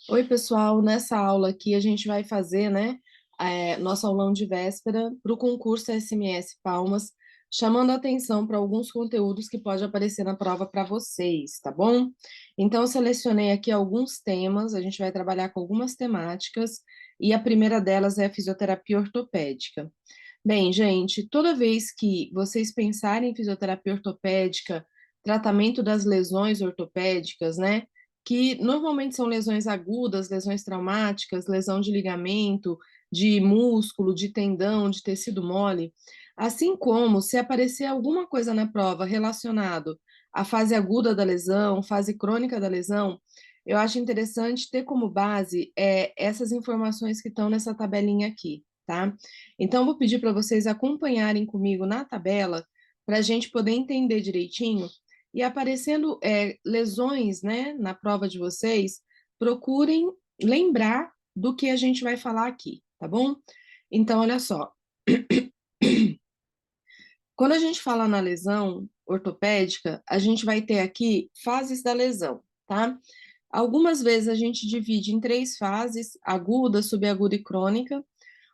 Oi, pessoal. Nessa aula aqui a gente vai fazer, né, nosso aulão de véspera para o concurso SMS Palmas, chamando a atenção para alguns conteúdos que pode aparecer na prova para vocês, tá bom? Então, eu selecionei aqui alguns temas, a gente vai trabalhar com algumas temáticas, e a primeira delas é a fisioterapia ortopédica. Bem, gente, toda vez que vocês pensarem em fisioterapia ortopédica, tratamento das lesões ortopédicas, né? Que normalmente são lesões agudas, lesões traumáticas, lesão de ligamento, de músculo, de tendão, de tecido mole, assim como se aparecer alguma coisa na prova relacionado à fase aguda da lesão, fase crônica da lesão, eu acho interessante ter como base essas informações que estão nessa tabelinha aqui, tá? Então, eu vou pedir para vocês acompanharem comigo na tabela, para a gente poder entender direitinho e aparecendo lesões, né, na prova de vocês, procurem lembrar do que a gente vai falar aqui, tá bom? Então, olha só. Quando a gente fala na lesão ortopédica, a gente vai ter aqui fases da lesão, tá? Algumas vezes a gente divide em três fases: aguda, subaguda e crônica.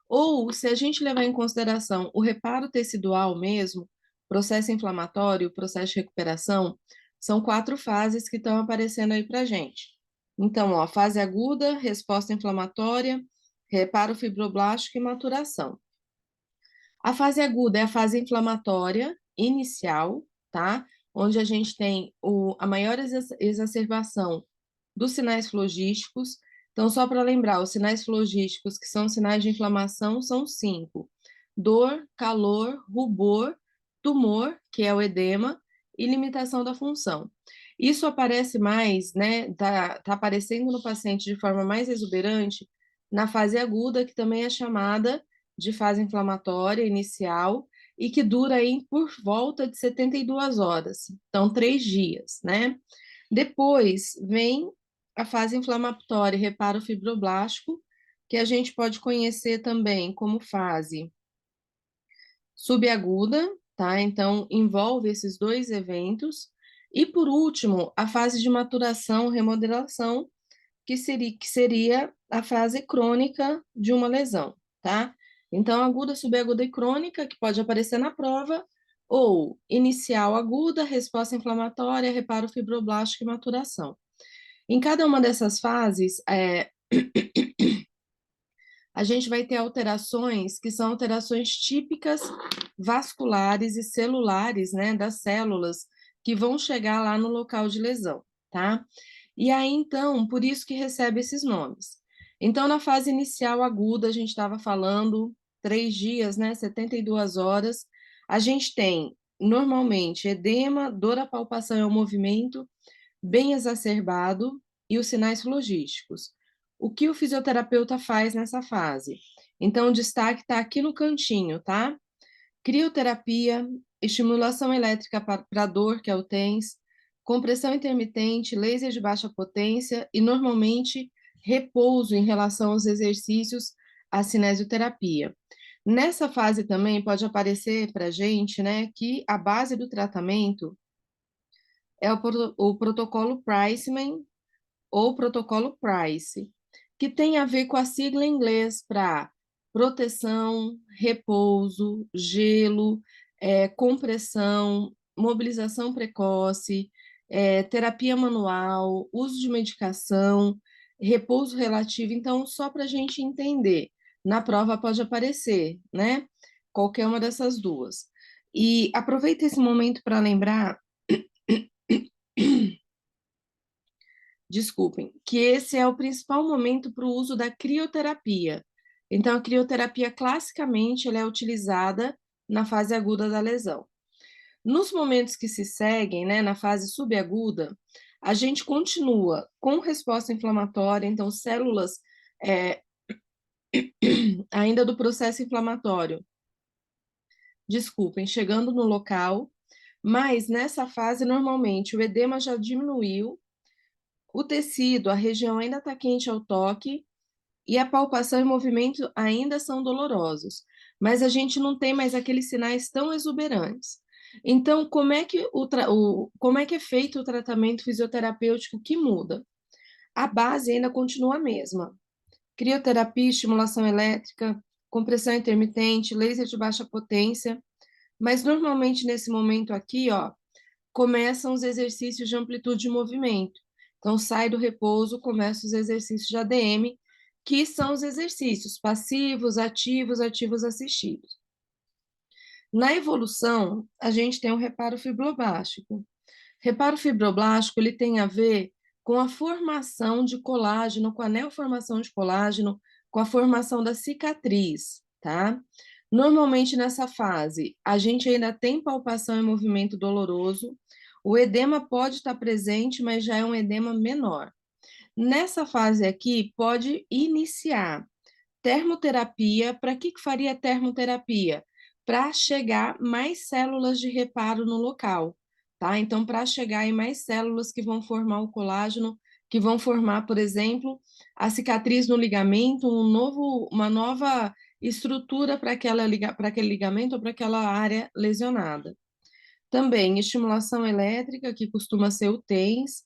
Ou, se a gente levar em consideração o reparo tecidual mesmo, processo inflamatório, processo de recuperação, são quatro fases que estão aparecendo aí para gente. Então, ó, fase aguda, resposta inflamatória, reparo fibroblástico e maturação. A fase aguda é a fase inflamatória inicial, tá? Onde a gente tem a maior exacerbação dos sinais flogísticos. Então, só para lembrar, os sinais flogísticos, que são sinais de inflamação, são cinco: dor, calor, rubor, tumor, que é o edema, e limitação da função. Isso aparece mais, né? Tá aparecendo no paciente de forma mais exuberante na fase aguda, que também é chamada de fase inflamatória inicial e que dura aí por volta de 72 horas, então 3 dias, né? Depois vem a fase inflamatória, reparo fibroblástico, que a gente pode conhecer também como fase subaguda, tá? Então envolve esses dois eventos. E por último, a fase de maturação, remodelação, que seria a fase crônica de uma lesão, tá? Então, aguda, subaguda e crônica, que pode aparecer na prova, ou inicial aguda, resposta inflamatória, reparo fibroblástico e maturação. Em cada uma dessas fases, a gente vai ter alterações que são alterações típicas vasculares e celulares, né, das células que vão chegar lá no local de lesão, tá? E aí, então, por isso que recebe esses nomes. Então, na fase inicial aguda, a gente estava falando 3 dias, né, 72 horas, a gente tem, normalmente, edema, dor à palpação e ao movimento, bem exacerbado, e os sinais logísticos. O que o fisioterapeuta faz nessa fase? Então, o destaque está aqui no cantinho, tá? Crioterapia, estimulação elétrica para dor, que é o TENS, compressão intermitente, laser de baixa potência e, normalmente, repouso em relação aos exercícios, a cinesioterapia. Nessa fase também pode aparecer para a gente, né, que a base do tratamento é o protocolo Priceman ou protocolo Price, que tem a ver com a sigla em inglês para proteção, repouso, gelo, compressão, mobilização precoce, terapia manual, uso de medicação, repouso relativo. Então, só para a gente entender, na prova pode aparecer, né? Qualquer uma dessas duas. E aproveita esse momento para lembrar, desculpem, que esse é o principal momento para o uso da crioterapia. Então, a crioterapia, classicamente, ela é utilizada na fase aguda da lesão. Nos momentos que se seguem, né, na fase subaguda, a gente continua com resposta inflamatória, então, células é, ainda do processo inflamatório, desculpem, chegando no local, mas nessa fase, normalmente, o edema já diminuiu, o tecido, a região ainda está quente ao toque, e a palpação e movimento ainda são dolorosos, mas a gente não tem mais aqueles sinais tão exuberantes. Então, como é que é feito o tratamento fisioterapêutico que muda? A base ainda continua a mesma. Crioterapia, estimulação elétrica, compressão intermitente, laser de baixa potência, mas normalmente nesse momento aqui, ó, começam os exercícios de amplitude de movimento. Então, sai do repouso, começa os exercícios de ADM, que são os exercícios passivos, ativos, ativos assistidos. Na evolução, a gente tem o reparo fibroblástico. Reparo fibroblástico, ele tem a ver com a formação de colágeno, com a neoformação de colágeno, com a formação da cicatriz, tá? Normalmente nessa fase, a gente ainda tem palpação e movimento doloroso, o edema pode estar presente, mas já é um edema menor. Nessa fase aqui, pode iniciar termoterapia. Para que faria termoterapia? Para chegar mais células de reparo no local, tá? Então, para chegar em mais células que vão formar o colágeno, que vão formar, por exemplo, a cicatriz no ligamento, uma nova estrutura para aquele ligamento ou para aquela área lesionada. Também estimulação elétrica, que costuma ser o TENS,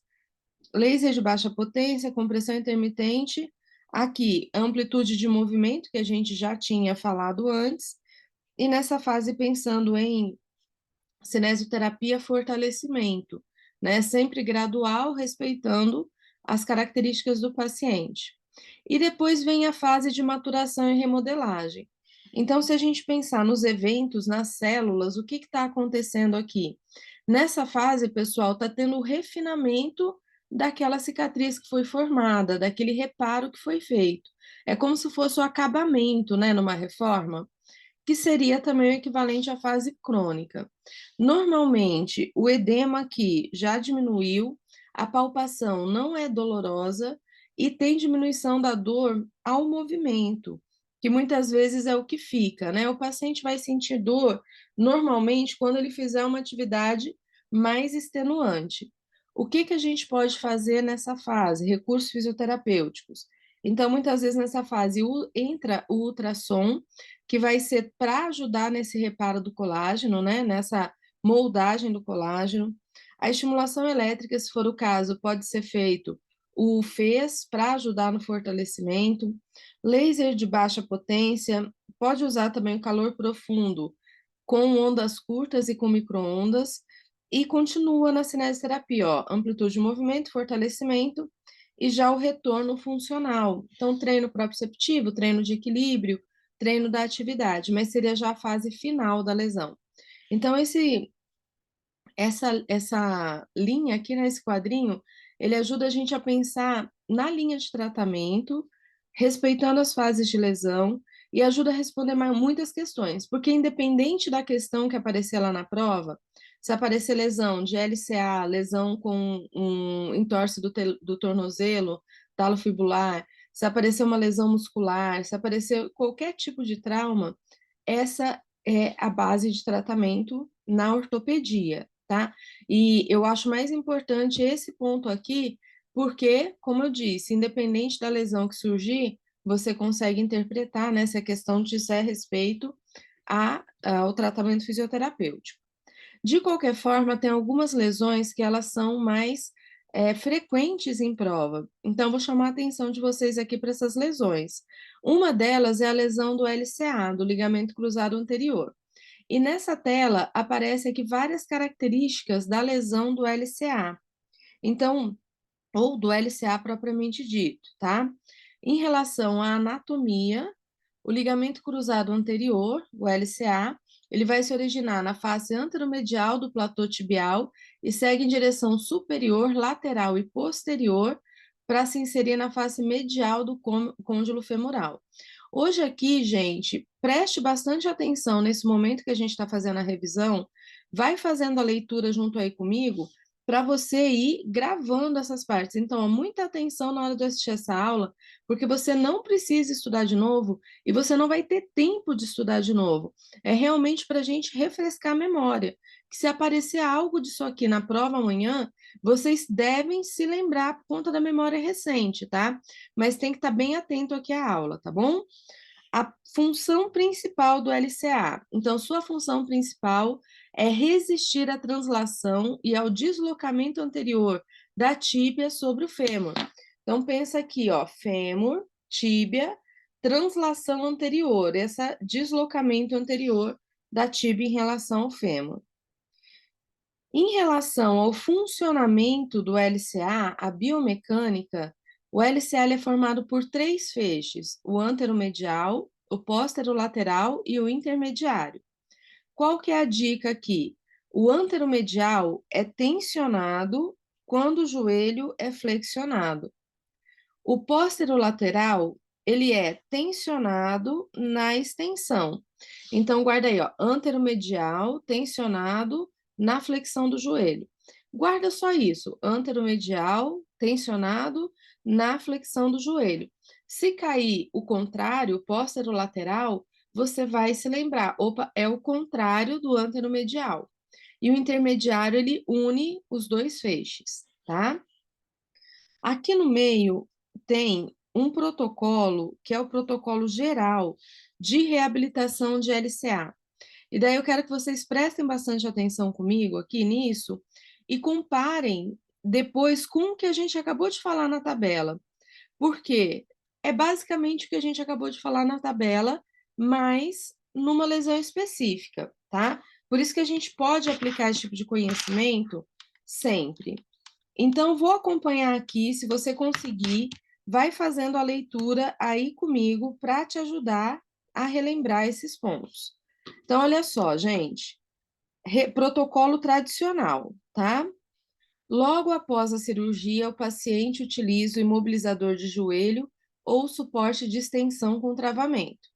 laser de baixa potência, compressão intermitente, aqui amplitude de movimento, que a gente já tinha falado antes, e nessa fase pensando em cinesioterapia, fortalecimento, né? Sempre gradual, respeitando as características do paciente. E depois vem a fase de maturação e remodelagem. Então, se a gente pensar nos eventos, nas células, o que está acontecendo aqui? Nessa fase, pessoal, está tendo o refinamento daquela cicatriz que foi formada, daquele reparo que foi feito. É como se fosse o acabamento, né, numa reforma, que seria também o equivalente à fase crônica. Normalmente, o edema aqui já diminuiu, a palpação não é dolorosa e tem diminuição da dor ao movimento, que muitas vezes é o que fica, né? O paciente vai sentir dor normalmente quando ele fizer uma atividade mais extenuante. O que a gente pode fazer nessa fase? Recursos fisioterapêuticos. Então, muitas vezes nessa fase entra o ultrassom, que vai ser para ajudar nesse reparo do colágeno, né? Nessa moldagem do colágeno. A estimulação elétrica, se for o caso, pode ser feito o FES para ajudar no fortalecimento. Laser de baixa potência, pode usar também o calor profundo com ondas curtas e com microondas. E continua na cinesioterapia, ó, amplitude de movimento, fortalecimento e já o retorno funcional. Então, treino proprioceptivo, treino de equilíbrio, treino da atividade, mas seria já a fase final da lesão. Então, essa linha aqui nesse quadrinho, ele ajuda a gente a pensar na linha de tratamento, respeitando as fases de lesão, e ajuda a responder muitas questões, porque independente da questão que aparecer lá na prova, se aparecer lesão de LCA, lesão com um entorse do tornozelo, talo fibular, se aparecer uma lesão muscular, se aparecer qualquer tipo de trauma, essa é a base de tratamento na ortopedia, tá? E eu acho mais importante esse ponto aqui, porque, como eu disse, independente da lesão que surgir, você consegue interpretar, né, se a questão disser respeito ao tratamento fisioterapêutico. De qualquer forma, tem algumas lesões que elas são mais frequentes em prova. Então, vou chamar a atenção de vocês aqui para essas lesões. Uma delas é a lesão do LCA, do ligamento cruzado anterior. E nessa tela aparece aqui várias características da lesão do LCA. Então, ou do LCA propriamente dito, tá? Em relação à anatomia, o ligamento cruzado anterior, o LCA, ele vai se originar na face anteromedial do platô tibial e segue em direção superior, lateral e posterior para se inserir na face medial do côndilo femoral. Hoje aqui, gente, preste bastante atenção nesse momento que a gente está fazendo a revisão, vai fazendo a leitura junto aí comigo, para você ir gravando essas partes. Então, ó, muita atenção na hora de assistir essa aula, porque você não precisa estudar de novo e você não vai ter tempo de estudar de novo. É realmente para a gente refrescar a memória. Que se aparecer algo disso aqui na prova amanhã, vocês devem se lembrar por conta da memória recente, tá? Mas tem que estar bem atento aqui à aula, tá bom? A função principal do LCA. Então, sua função principal é resistir à translação e ao deslocamento anterior da tíbia sobre o fêmur. Então, pensa aqui, ó, fêmur, tíbia, translação anterior, esse deslocamento anterior da tíbia em relação ao fêmur. Em relação ao funcionamento do LCA, a biomecânica, o LCA é formado por 3 feixes, o anteromedial, o posterolateral e o intermediário. Qual que é a dica aqui? O anteromedial é tensionado quando o joelho é flexionado. O posterolateral, ele é tensionado na extensão. Então, guarda aí, ó, anteromedial, tensionado na flexão do joelho. Guarda só isso, anteromedial, tensionado na flexão do joelho. Se cair o contrário, posterolateral, você vai se lembrar, opa, é o contrário do anteromedial. E o intermediário, ele une os 2 feixes, tá? Aqui no meio tem um protocolo, que é o protocolo geral de reabilitação de LCA. E daí eu quero que vocês prestem bastante atenção comigo aqui nisso e comparem depois com o que a gente acabou de falar na tabela. Porque é basicamente o que a gente acabou de falar na tabela, mas numa lesão específica, tá? Por isso que a gente pode aplicar esse tipo de conhecimento sempre. Então, vou acompanhar aqui, se você conseguir, vai fazendo a leitura aí comigo para te ajudar a relembrar esses pontos. Então, olha só, gente, protocolo tradicional, tá? Logo após a cirurgia, o paciente utiliza o imobilizador de joelho ou suporte de extensão com travamento.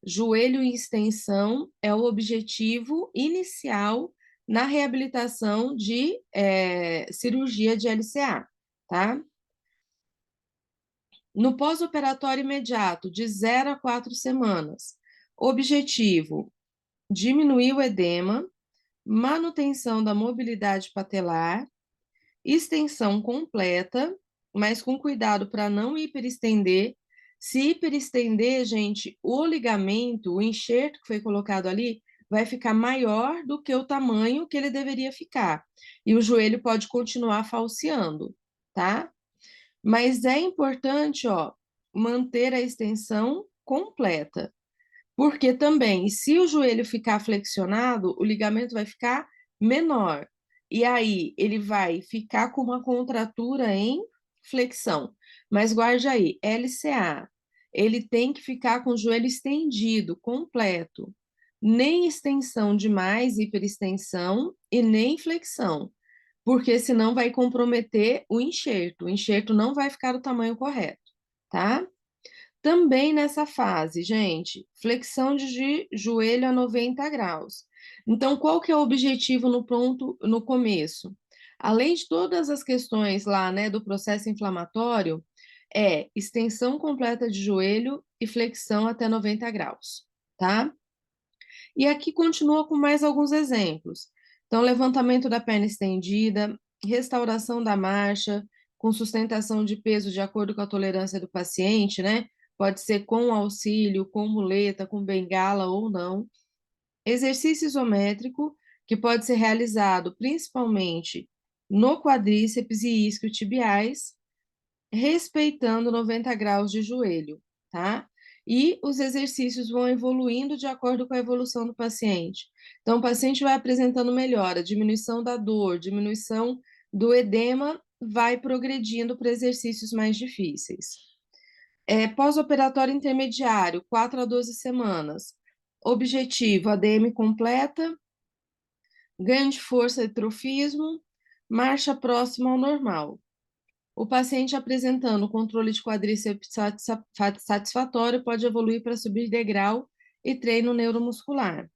Joelho em extensão é o objetivo inicial na reabilitação de cirurgia de LCA, tá? No pós-operatório imediato, de 0 a 4 semanas, objetivo: diminuir o edema, manutenção da mobilidade patelar, extensão completa, mas com cuidado para não hiperestender. Se hiperestender, gente, o ligamento, o enxerto que foi colocado ali, vai ficar maior do que o tamanho que ele deveria ficar. E o joelho pode continuar falseando, tá? Mas é importante, ó, manter a extensão completa. Porque também, se o joelho ficar flexionado, o ligamento vai ficar menor. E aí, ele vai ficar com uma contratura em flexão. Mas guarde aí, LCA, ele tem que ficar com o joelho estendido, completo. Nem extensão demais, hiperextensão, e nem flexão. Porque senão vai comprometer o enxerto. O enxerto não vai ficar do tamanho correto, tá? Também nessa fase, gente, flexão de joelho a 90 graus. Então, qual que é o objetivo no ponto, no começo? Além de todas as questões lá, né, do processo inflamatório, é extensão completa de joelho e flexão até 90 graus, tá? E aqui continua com mais alguns exemplos. Então, levantamento da perna estendida, restauração da marcha, com sustentação de peso de acordo com a tolerância do paciente, né? Pode ser com auxílio, com muleta, com bengala ou não. Exercício isométrico, que pode ser realizado principalmente no quadríceps e isquiotibiais, respeitando 90 graus de joelho, tá? E os exercícios vão evoluindo de acordo com a evolução do paciente. Então, o paciente vai apresentando melhora, diminuição da dor, diminuição do edema, vai progredindo para exercícios mais difíceis. Pós-operatório intermediário, 4 a 12 semanas. Objetivo, ADM completa, ganho de força e trofismo, marcha próxima ao normal. O paciente apresentando controle de quadríceps satisfatório pode evoluir para subir degrau e treino neuromuscular.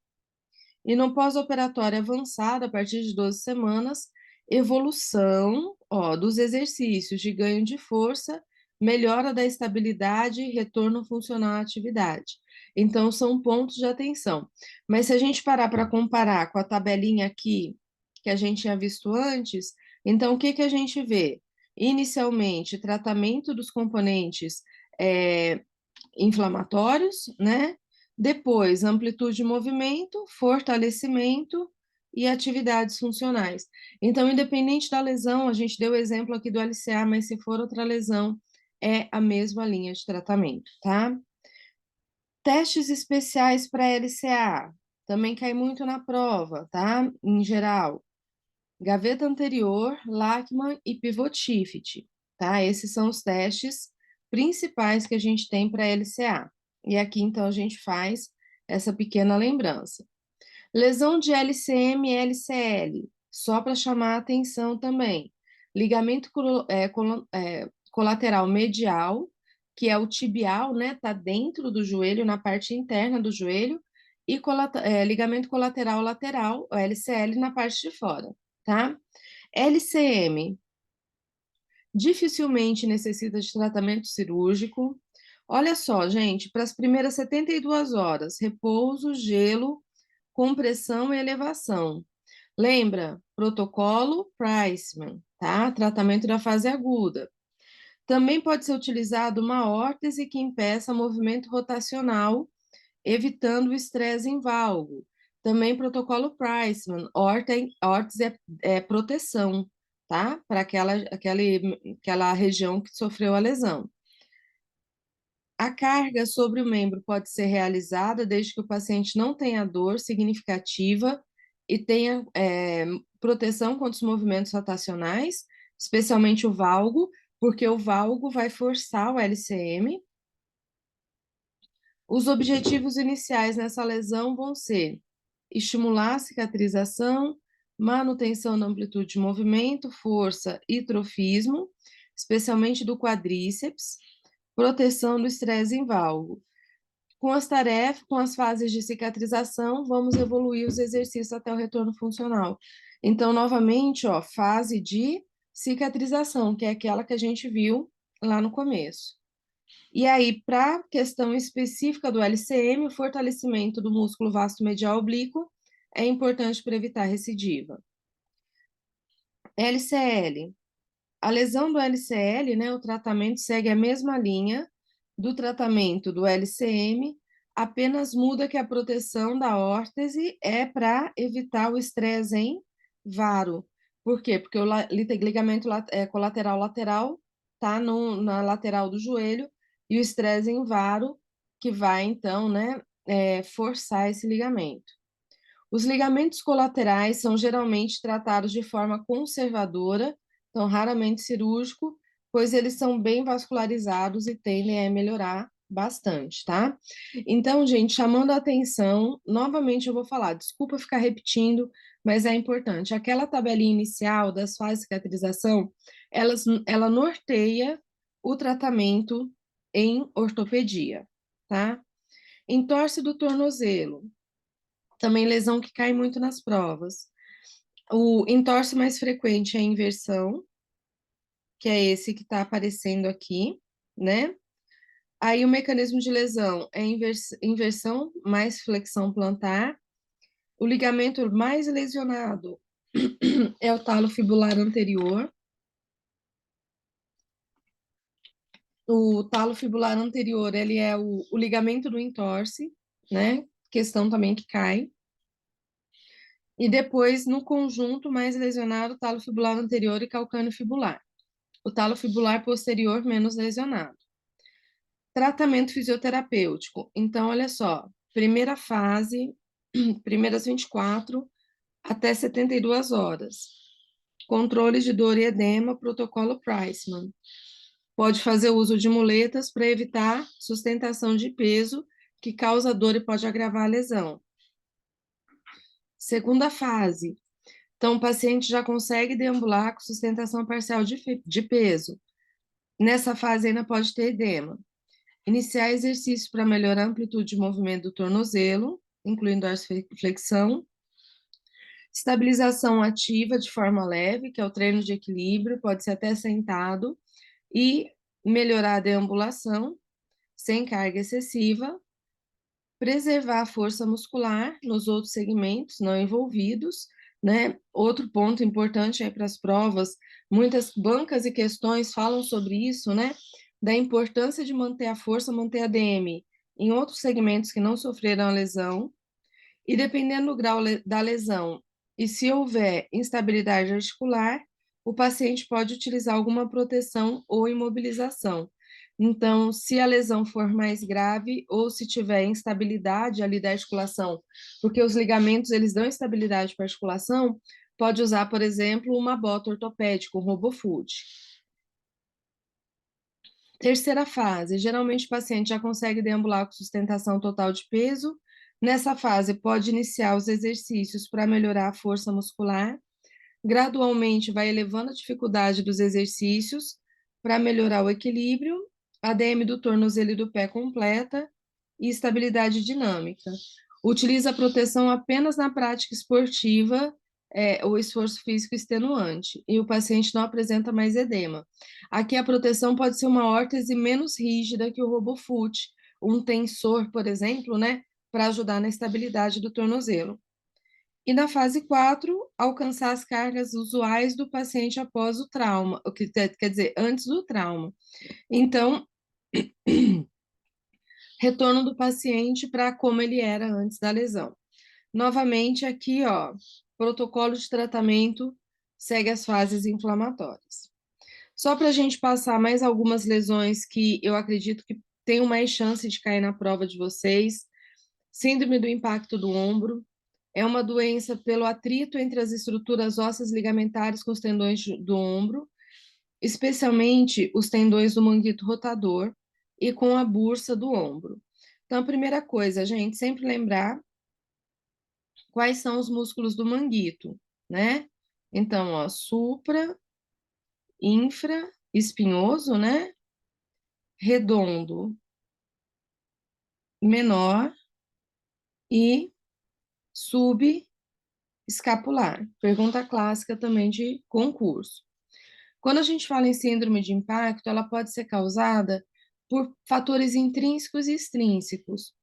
E no pós-operatório avançado, a partir de 12 semanas, evolução, ó, dos exercícios de ganho de força, melhora da estabilidade e retorno funcional à atividade. Então, são pontos de atenção. Mas se a gente parar para comparar com a tabelinha aqui, que a gente tinha visto antes, então o que que a gente vê? Inicialmente, tratamento dos componentes inflamatórios, né? Depois, amplitude de movimento, fortalecimento e atividades funcionais. Então, independente da lesão, a gente deu o exemplo aqui do LCA, mas se for outra lesão, é a mesma linha de tratamento, tá? Testes especiais para LCA, também cai muito na prova, tá? Em geral, gaveta anterior, Lachman e pivot shift, tá? Esses são os testes principais que a gente tem para LCA. E aqui, então, a gente faz essa pequena lembrança. Lesão de LCM e LCL, só para chamar a atenção também. Ligamento colateral medial, que é o tibial, né? Tá dentro do joelho, na parte interna do joelho, e ligamento colateral lateral, o LCL, na parte de fora, tá? LCM dificilmente necessita de tratamento cirúrgico. Olha só, gente, para as primeiras 72 horas, repouso, gelo, compressão e elevação. Lembra? Protocolo Priceman, tá? Tratamento da fase aguda. Também pode ser utilizado uma órtese que impeça movimento rotacional, evitando o estresse em valgo. Também protocolo Priceman, órtese é proteção, tá? Para aquela região que sofreu a lesão. A carga sobre o membro pode ser realizada desde que o paciente não tenha dor significativa e tenha proteção contra os movimentos rotacionais, especialmente o valgo, porque o valgo vai forçar o LCM. Os objetivos iniciais nessa lesão vão ser estimular a cicatrização, manutenção da amplitude de movimento, força e trofismo, especialmente do quadríceps, proteção do estresse em valgo. Com as tarefas, com as fases de cicatrização, vamos evoluir os exercícios até o retorno funcional. Então, novamente, ó, fase de cicatrização, que é aquela que a gente viu lá no começo. E aí, para a questão específica do LCM, o fortalecimento do músculo vasto medial oblíquo é importante para evitar recidiva. LCL. A lesão do LCL, né, o tratamento segue a mesma linha do tratamento do LCM, apenas muda que a proteção da órtese é para evitar o estresse em varo. Por quê? Porque o ligamento colateral lateral está na lateral do joelho e o estresse em varo que vai, então, né, forçar esse ligamento. Os ligamentos colaterais são geralmente tratados de forma conservadora, então raramente cirúrgico, pois eles são bem vascularizados e tendem a melhorar bastante, tá? Então, gente, chamando a atenção, novamente eu vou falar, desculpa ficar repetindo, mas é importante. Aquela tabelinha inicial das fases de cicatrização, ela norteia o tratamento em ortopedia, tá? Entorse do tornozelo, também lesão que cai muito nas provas. O entorse mais frequente é a inversão, que é esse que está aparecendo aqui, né? Aí o mecanismo de lesão é inversão mais flexão plantar. O ligamento mais lesionado é o talo fibular anterior. O talo fibular anterior, ele é o ligamento do entorse, né? Questão também que cai. E depois, no conjunto mais lesionado, o talo fibular anterior e calcâneo fibular. O talo fibular posterior menos lesionado. Tratamento fisioterapêutico. Então, olha só, primeira fase, primeiras 24 até 72 horas. Controle de dor e edema, protocolo Priceman. Pode fazer uso de muletas para evitar sustentação de peso que causa dor e pode agravar a lesão. Segunda fase. Então, o paciente já consegue deambular com sustentação parcial de peso. Nessa fase ainda pode ter edema. Iniciar exercícios para melhorar a amplitude de movimento do tornozelo, incluindo dorsiflexão. Estabilização ativa de forma leve, que é o treino de equilíbrio, pode ser até sentado. E melhorar a deambulação, sem carga excessiva. Preservar a força muscular nos outros segmentos não envolvidos, né? Outro ponto importante aí para as provas, muitas bancas e questões falam sobre isso, né? Da importância de manter a força, manter a DM em outros segmentos que não sofreram a lesão, e dependendo do grau da lesão, e se houver instabilidade articular, o paciente pode utilizar alguma proteção ou imobilização. Então, se a lesão for mais grave ou se tiver instabilidade ali da articulação, porque os ligamentos eles dão estabilidade para a articulação, pode usar, por exemplo, uma bota ortopédica, um RoboFoot. Terceira fase, geralmente o paciente já consegue deambular com sustentação total de peso. Nessa fase, pode iniciar os exercícios para melhorar a força muscular. Gradualmente, vai elevando a dificuldade dos exercícios para melhorar o equilíbrio, a ADM do tornozelo e do pé completa e estabilidade dinâmica. Utiliza a proteção apenas na prática esportiva, o esforço físico extenuante, e o paciente não apresenta mais edema. Aqui a proteção pode ser uma órtese menos rígida que o RoboFoot, um tensor, por exemplo, né, para ajudar na estabilidade do tornozelo. E na fase 4, alcançar as cargas usuais do paciente após o trauma, o que quer dizer, antes do trauma. Então, retorno do paciente para como ele era antes da lesão. Novamente, aqui, ó, protocolo de tratamento segue as fases inflamatórias. Só para a gente passar mais algumas lesões que eu acredito que tenham mais chance de cair na prova de vocês. Síndrome do impacto do ombro é uma doença pelo atrito entre as estruturas ósseas ligamentares com os tendões do ombro, especialmente os tendões do manguito rotador e com a bursa do ombro. Então, a primeira coisa, gente, sempre lembrar quais são os músculos do manguito, né? Então, ó, supra, infra, espinhoso, né? Redondo, menor e subescapular. Pergunta clássica também de concurso. Quando a gente fala em síndrome de impacto, ela pode ser causada por fatores intrínsecos e extrínsecos.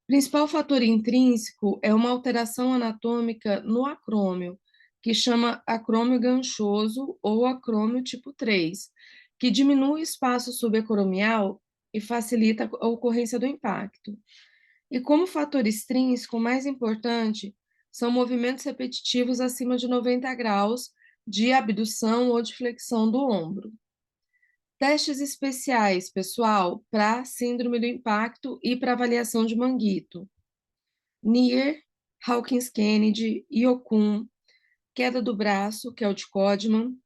O principal fator intrínseco é uma alteração anatômica no acrômio, que chama acrômio ganchoso ou acrômio tipo 3, que diminui o espaço subacromial e facilita a ocorrência do impacto. E como fator extrínseco, o mais importante são movimentos repetitivos acima de 90 graus de abdução ou de flexão do ombro. Testes especiais, pessoal, para síndrome do impacto e para avaliação de manguito. Nier, Hawkins-Kennedy, Iokun, queda do braço, que é o de Codman,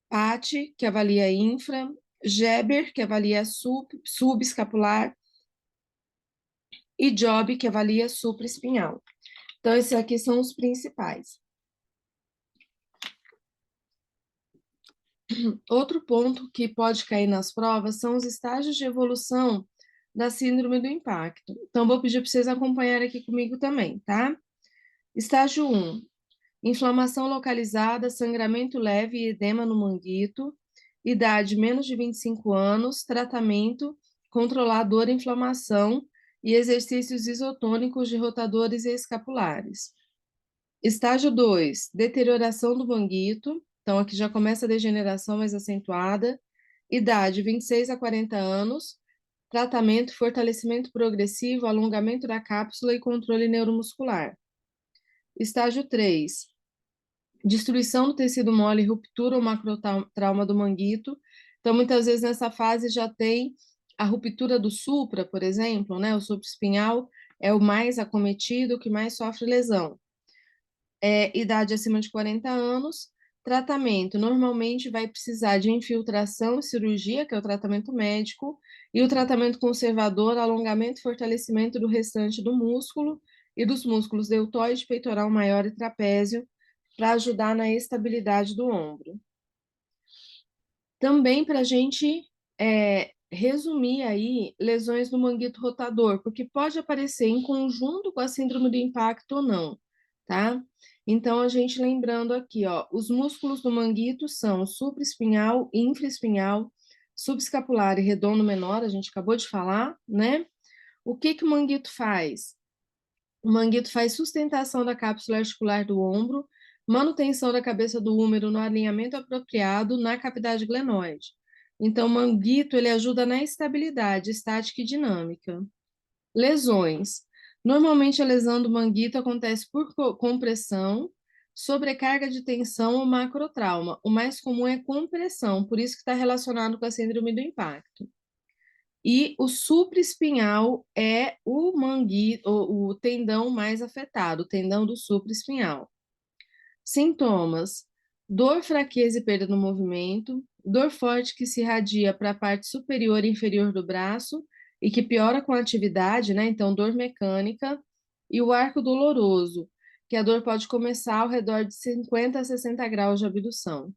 PAT, que avalia infra, Geber, que avalia subescapular, e Job, que avalia supraespinhal. Então, esses aqui são os principais. Outro ponto que pode cair nas provas são os estágios de evolução da síndrome do impacto. Então, vou pedir para vocês acompanharem aqui comigo também, tá? Estágio 1, inflamação localizada, sangramento leve e edema no manguito, idade menos de 25 anos, tratamento, controlar dor e inflamação e exercícios isotônicos de rotadores e escapulares. Estágio 2, deterioração do manguito. Então, aqui já começa a degeneração mais acentuada. Idade, 26 a 40 anos. Tratamento, fortalecimento progressivo, alongamento da cápsula e controle neuromuscular. Estágio 3, destruição do tecido mole, ruptura ou macrotrauma do manguito. Então, muitas vezes nessa fase já tem a ruptura do supra, por exemplo, né? O supraespinhal é o mais acometido, o que mais sofre lesão. Idade acima de 40 anos, tratamento normalmente vai precisar de infiltração e cirurgia, que é o tratamento médico, e o tratamento conservador, alongamento e fortalecimento do restante do músculo e dos músculos deltoide, peitoral maior e trapézio, para ajudar na estabilidade do ombro. Também para a gente resumir aí lesões no manguito rotador, porque pode aparecer em conjunto com a síndrome do impacto ou não, tá? Então, a gente lembrando aqui, ó, os músculos do manguito são supraespinhal, infraespinhal, subescapular e redondo menor, a gente acabou de falar, né? O que o manguito faz? O manguito faz sustentação da cápsula articular do ombro, manutenção da cabeça do húmero no alinhamento apropriado na cavidade glenoide. Então, o manguito ele ajuda na estabilidade estática e dinâmica. Lesões. Normalmente, a lesão do manguito acontece por compressão, Sobrecarga de tensão ou macrotrauma. O mais comum é compressão, por isso que está relacionado com a síndrome do impacto. E o supraespinhal é o tendão mais afetado, o tendão do supraespinhal. Sintomas: dor, fraqueza e perda no movimento, dor forte que se irradia para a parte superior e inferior do braço e que piora com a atividade, né? Então, dor mecânica, e o arco doloroso, que a dor pode começar ao redor de 50 a 60 graus de abdução.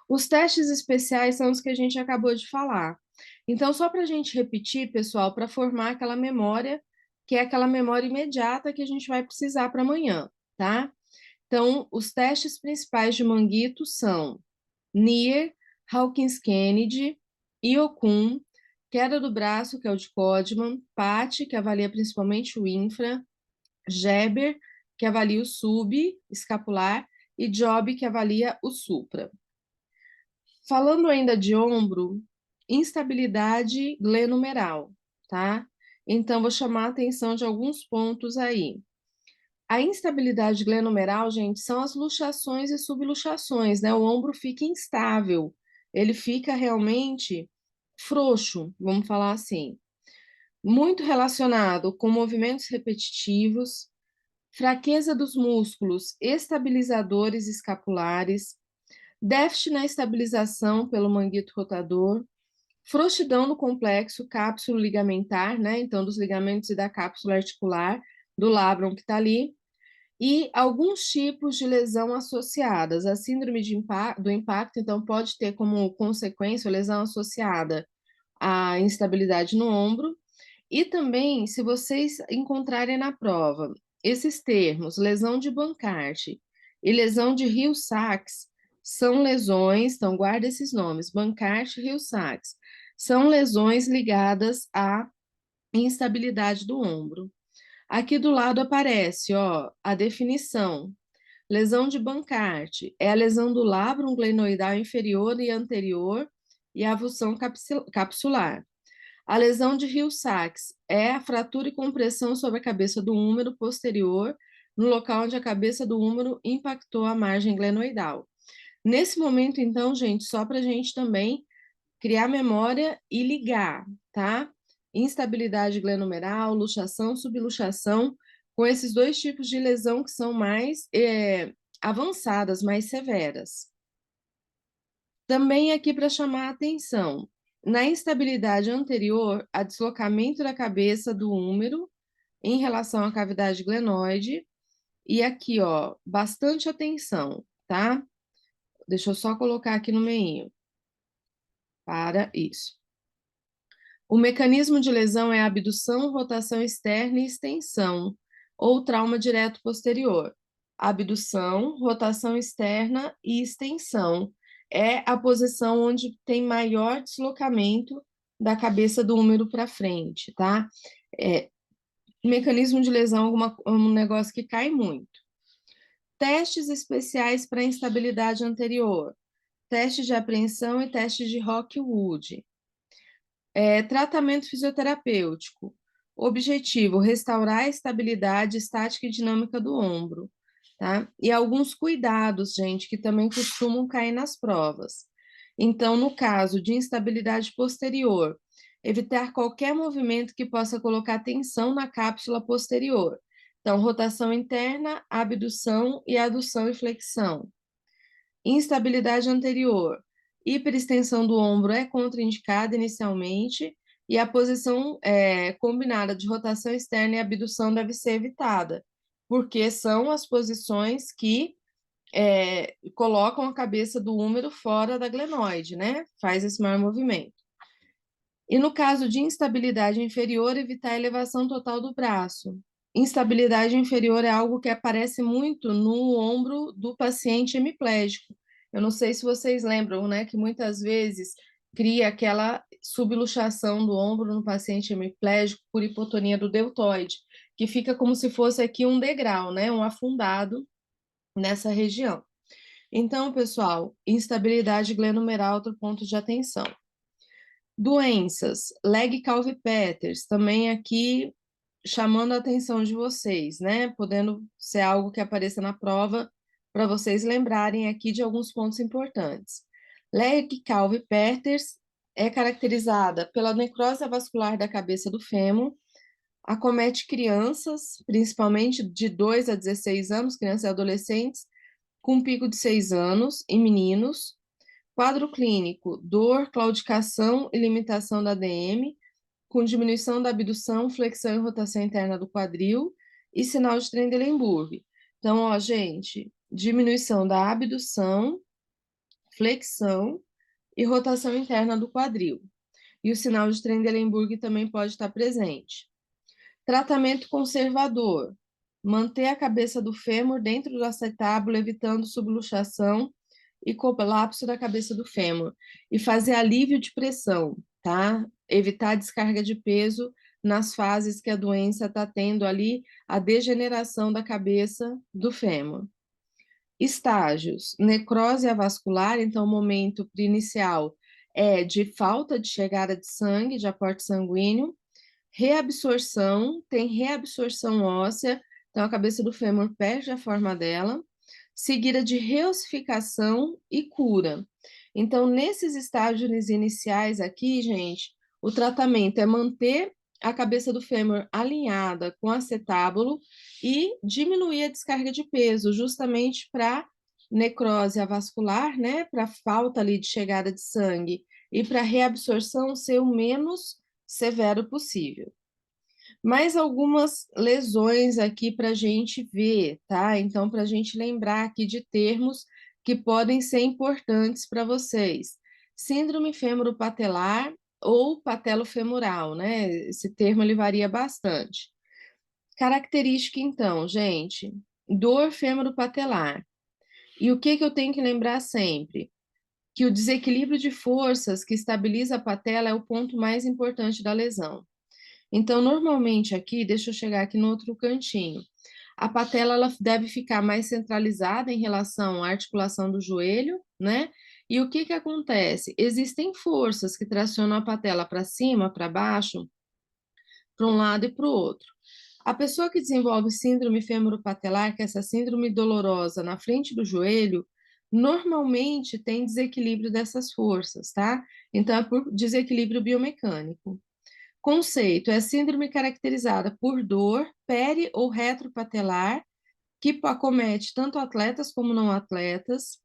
Os testes especiais são os que a gente acabou de falar. Então, só para a gente repetir, pessoal, para formar aquela memória, que é aquela memória imediata que a gente vai precisar para amanhã, tá? Então, os testes principais de Manguito são NIR, Hawkins-Kennedy, Iocum, queda do braço, que é o de Codman, PAT, que avalia principalmente o infra, Geber, que avalia o subescapular, e Job, que avalia o supra. Falando ainda de ombro, instabilidade glenumeral, tá? Então, vou chamar a atenção de alguns pontos aí. A instabilidade glenumeral, gente, são as luxações e subluxações, né? O ombro fica instável, ele fica realmente frouxo, vamos falar assim. Muito relacionado com movimentos repetitivos, fraqueza dos músculos estabilizadores escapulares, déficit na estabilização pelo manguito rotador, frouxidão no complexo cápsulo ligamentar, né? Então, dos ligamentos e da cápsula articular, do labrum que está ali, e alguns tipos de lesão associadas. A síndrome do impacto, então, pode ter como consequência lesão associada à instabilidade no ombro. E também, se vocês encontrarem na prova esses termos, lesão de Bankart e lesão de Hill-Sachs, são lesões, então guarda esses nomes, Bankart e Hill-Sachs, são lesões ligadas à instabilidade do ombro. Aqui do lado aparece, ó, a definição. Lesão de Bankart é a lesão do labrum glenoidal inferior e anterior e a avulsão capsular. A lesão de Hill-Sachs é a fratura e compressão sobre a cabeça do húmero posterior, no local onde a cabeça do húmero impactou a margem glenoidal. Nesse momento, então, gente, só para a gente também criar memória e ligar, tá? Instabilidade glenomeral, luxação, subluxação, com esses dois tipos de lesão que são mais avançadas, mais severas. Também aqui para chamar a atenção, na instabilidade anterior, a deslocamento da cabeça do húmero em relação à cavidade glenoide, e aqui, ó, bastante atenção, tá? Deixa eu só colocar aqui no meio. Para isso. O mecanismo de lesão é abdução, rotação externa e extensão, ou trauma direto posterior. Abdução, rotação externa e extensão é a posição onde tem maior deslocamento da cabeça do húmero para frente, tá? Mecanismo de lesão é um negócio que cai muito. Testes especiais para instabilidade anterior. Teste de apreensão e teste de Rockwood. Tratamento fisioterapêutico. Objetivo: restaurar a estabilidade estática e dinâmica do ombro, tá? E alguns cuidados, gente, que também costumam cair nas provas. Então, no caso de instabilidade posterior, evitar qualquer movimento que possa colocar tensão na cápsula posterior. Então, rotação interna, abdução e adução e flexão. Instabilidade anterior, hiperextensão do ombro é contraindicada inicialmente e a posição combinada de rotação externa e abdução deve ser evitada, porque são as posições que colocam a cabeça do húmero fora da glenoide, né? Faz esse maior movimento. E no caso de instabilidade inferior, evitar a elevação total do braço. Instabilidade inferior é algo que aparece muito no ombro do paciente hemiplégico. Eu não sei se vocês lembram, né, que muitas vezes cria aquela subluxação do ombro no paciente hemiplégico por hipotonia do deltoide, que fica como se fosse aqui um degrau, né, um afundado nessa região. Então, pessoal, instabilidade glenumeral, outro ponto de atenção. Doenças, Legg-Calvé-Peters, também aqui chamando a atenção de vocês, né? Podendo ser algo que apareça na prova para vocês lembrarem aqui de alguns pontos importantes. Legg-Calvé-Perthes é caracterizada pela necrose vascular da cabeça do fêmur, acomete crianças, principalmente de 2 a 16 anos, crianças e adolescentes, com pico de 6 anos, e meninos. Quadro clínico, dor, claudicação e limitação da ADM, com diminuição da abdução, flexão e rotação interna do quadril e sinal de Trendelenburg. Então, ó, gente, diminuição da abdução, flexão e rotação interna do quadril. E o sinal de Trendelenburg também pode estar presente. Tratamento conservador, manter a cabeça do fêmur dentro do acetábulo, evitando subluxação e colapso da cabeça do fêmur. E fazer alívio de pressão, tá? Evitar descarga de peso nas fases que a doença está tendo ali a degeneração da cabeça do fêmur. Estágios, necrose avascular, então o momento inicial é de falta de chegada de sangue, de aporte sanguíneo. Reabsorção, tem reabsorção óssea, então a cabeça do fêmur perde a forma dela, seguida de reossificação e cura. Então, nesses estágios iniciais aqui, gente, o tratamento é manter a cabeça do fêmur alinhada com acetábulo e diminuir a descarga de peso, justamente para necrose avascular, né, para falta ali de chegada de sangue e para reabsorção ser o menos severo possível. Mais algumas lesões aqui para a gente ver, tá? Então, para a gente lembrar aqui de termos que podem ser importantes para vocês. Síndrome fêmuro-patelar ou patelo-femoral, né? Esse termo ele varia bastante. Característica, então, gente, dor fêmuro-patelar. E o que eu tenho que lembrar sempre? Que o desequilíbrio de forças que estabiliza a patela é o ponto mais importante da lesão. Então, normalmente aqui, deixa eu chegar aqui no outro cantinho, a patela ela deve ficar mais centralizada em relação à articulação do joelho, né? E o que acontece? Existem forças que tracionam a patela para cima, para baixo, para um lado e para o outro. A pessoa que desenvolve síndrome fêmuro-patelar, que é essa síndrome dolorosa na frente do joelho, normalmente tem desequilíbrio dessas forças, tá? Então, é por desequilíbrio biomecânico. Conceito: é síndrome caracterizada por dor peri ou retropatelar, que acomete tanto atletas como não atletas.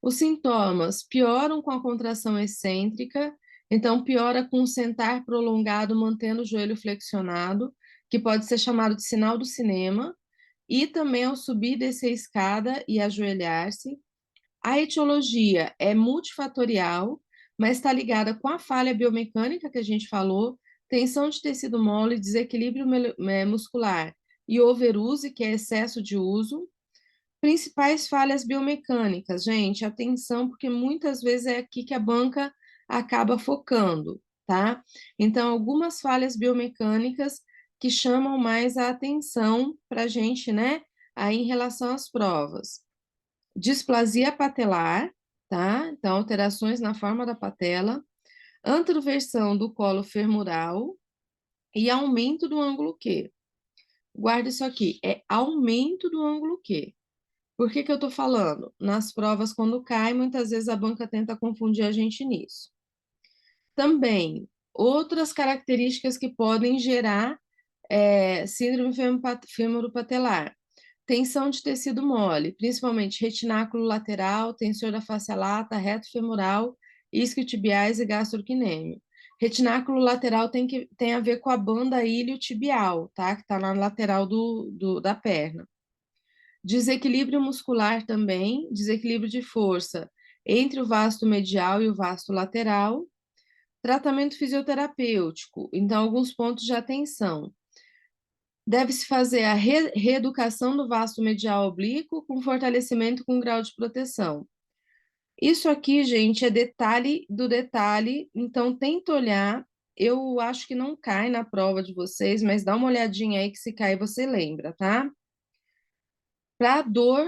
Os sintomas pioram com a contração excêntrica, então piora com o sentar prolongado, mantendo o joelho flexionado, que pode ser chamado de sinal do cinema, e também ao subir e descer a escada e ajoelhar-se. A etiologia é multifatorial, mas está ligada com a falha biomecânica que a gente falou, tensão de tecido mole, desequilíbrio muscular e overuse, que é excesso de uso. Principais falhas biomecânicas, gente, atenção, porque muitas vezes é aqui que a banca acaba focando, tá? Então, algumas falhas biomecânicas que chamam mais a atenção para a gente, né, aí em relação às provas. Displasia patelar, tá? Então, alterações na forma da patela, anteroversão do colo femoral e aumento do ângulo Q. Guarda isso aqui, é aumento do ângulo Q. Por que eu estou falando? Nas provas, quando cai, muitas vezes a banca tenta confundir a gente nisso. Também, outras características que podem gerar síndrome fêmuro-patelar. Tensão de tecido mole, principalmente retináculo lateral, tensor da face lata, reto femoral, isquiotibiais e gastrocnêmio. Retináculo lateral tem a ver com a banda iliotibial, tá? Que está na lateral da perna. Desequilíbrio muscular também, desequilíbrio de força entre o vasto medial e o vasto lateral. Tratamento fisioterapêutico, então alguns pontos de atenção. Deve-se fazer a reeducação do vasto medial oblíquo com fortalecimento com grau de proteção. Isso aqui, gente, é detalhe do detalhe, então tenta olhar. Eu acho que não cai na prova de vocês, mas dá uma olhadinha aí que se cair você lembra, tá? Para dor,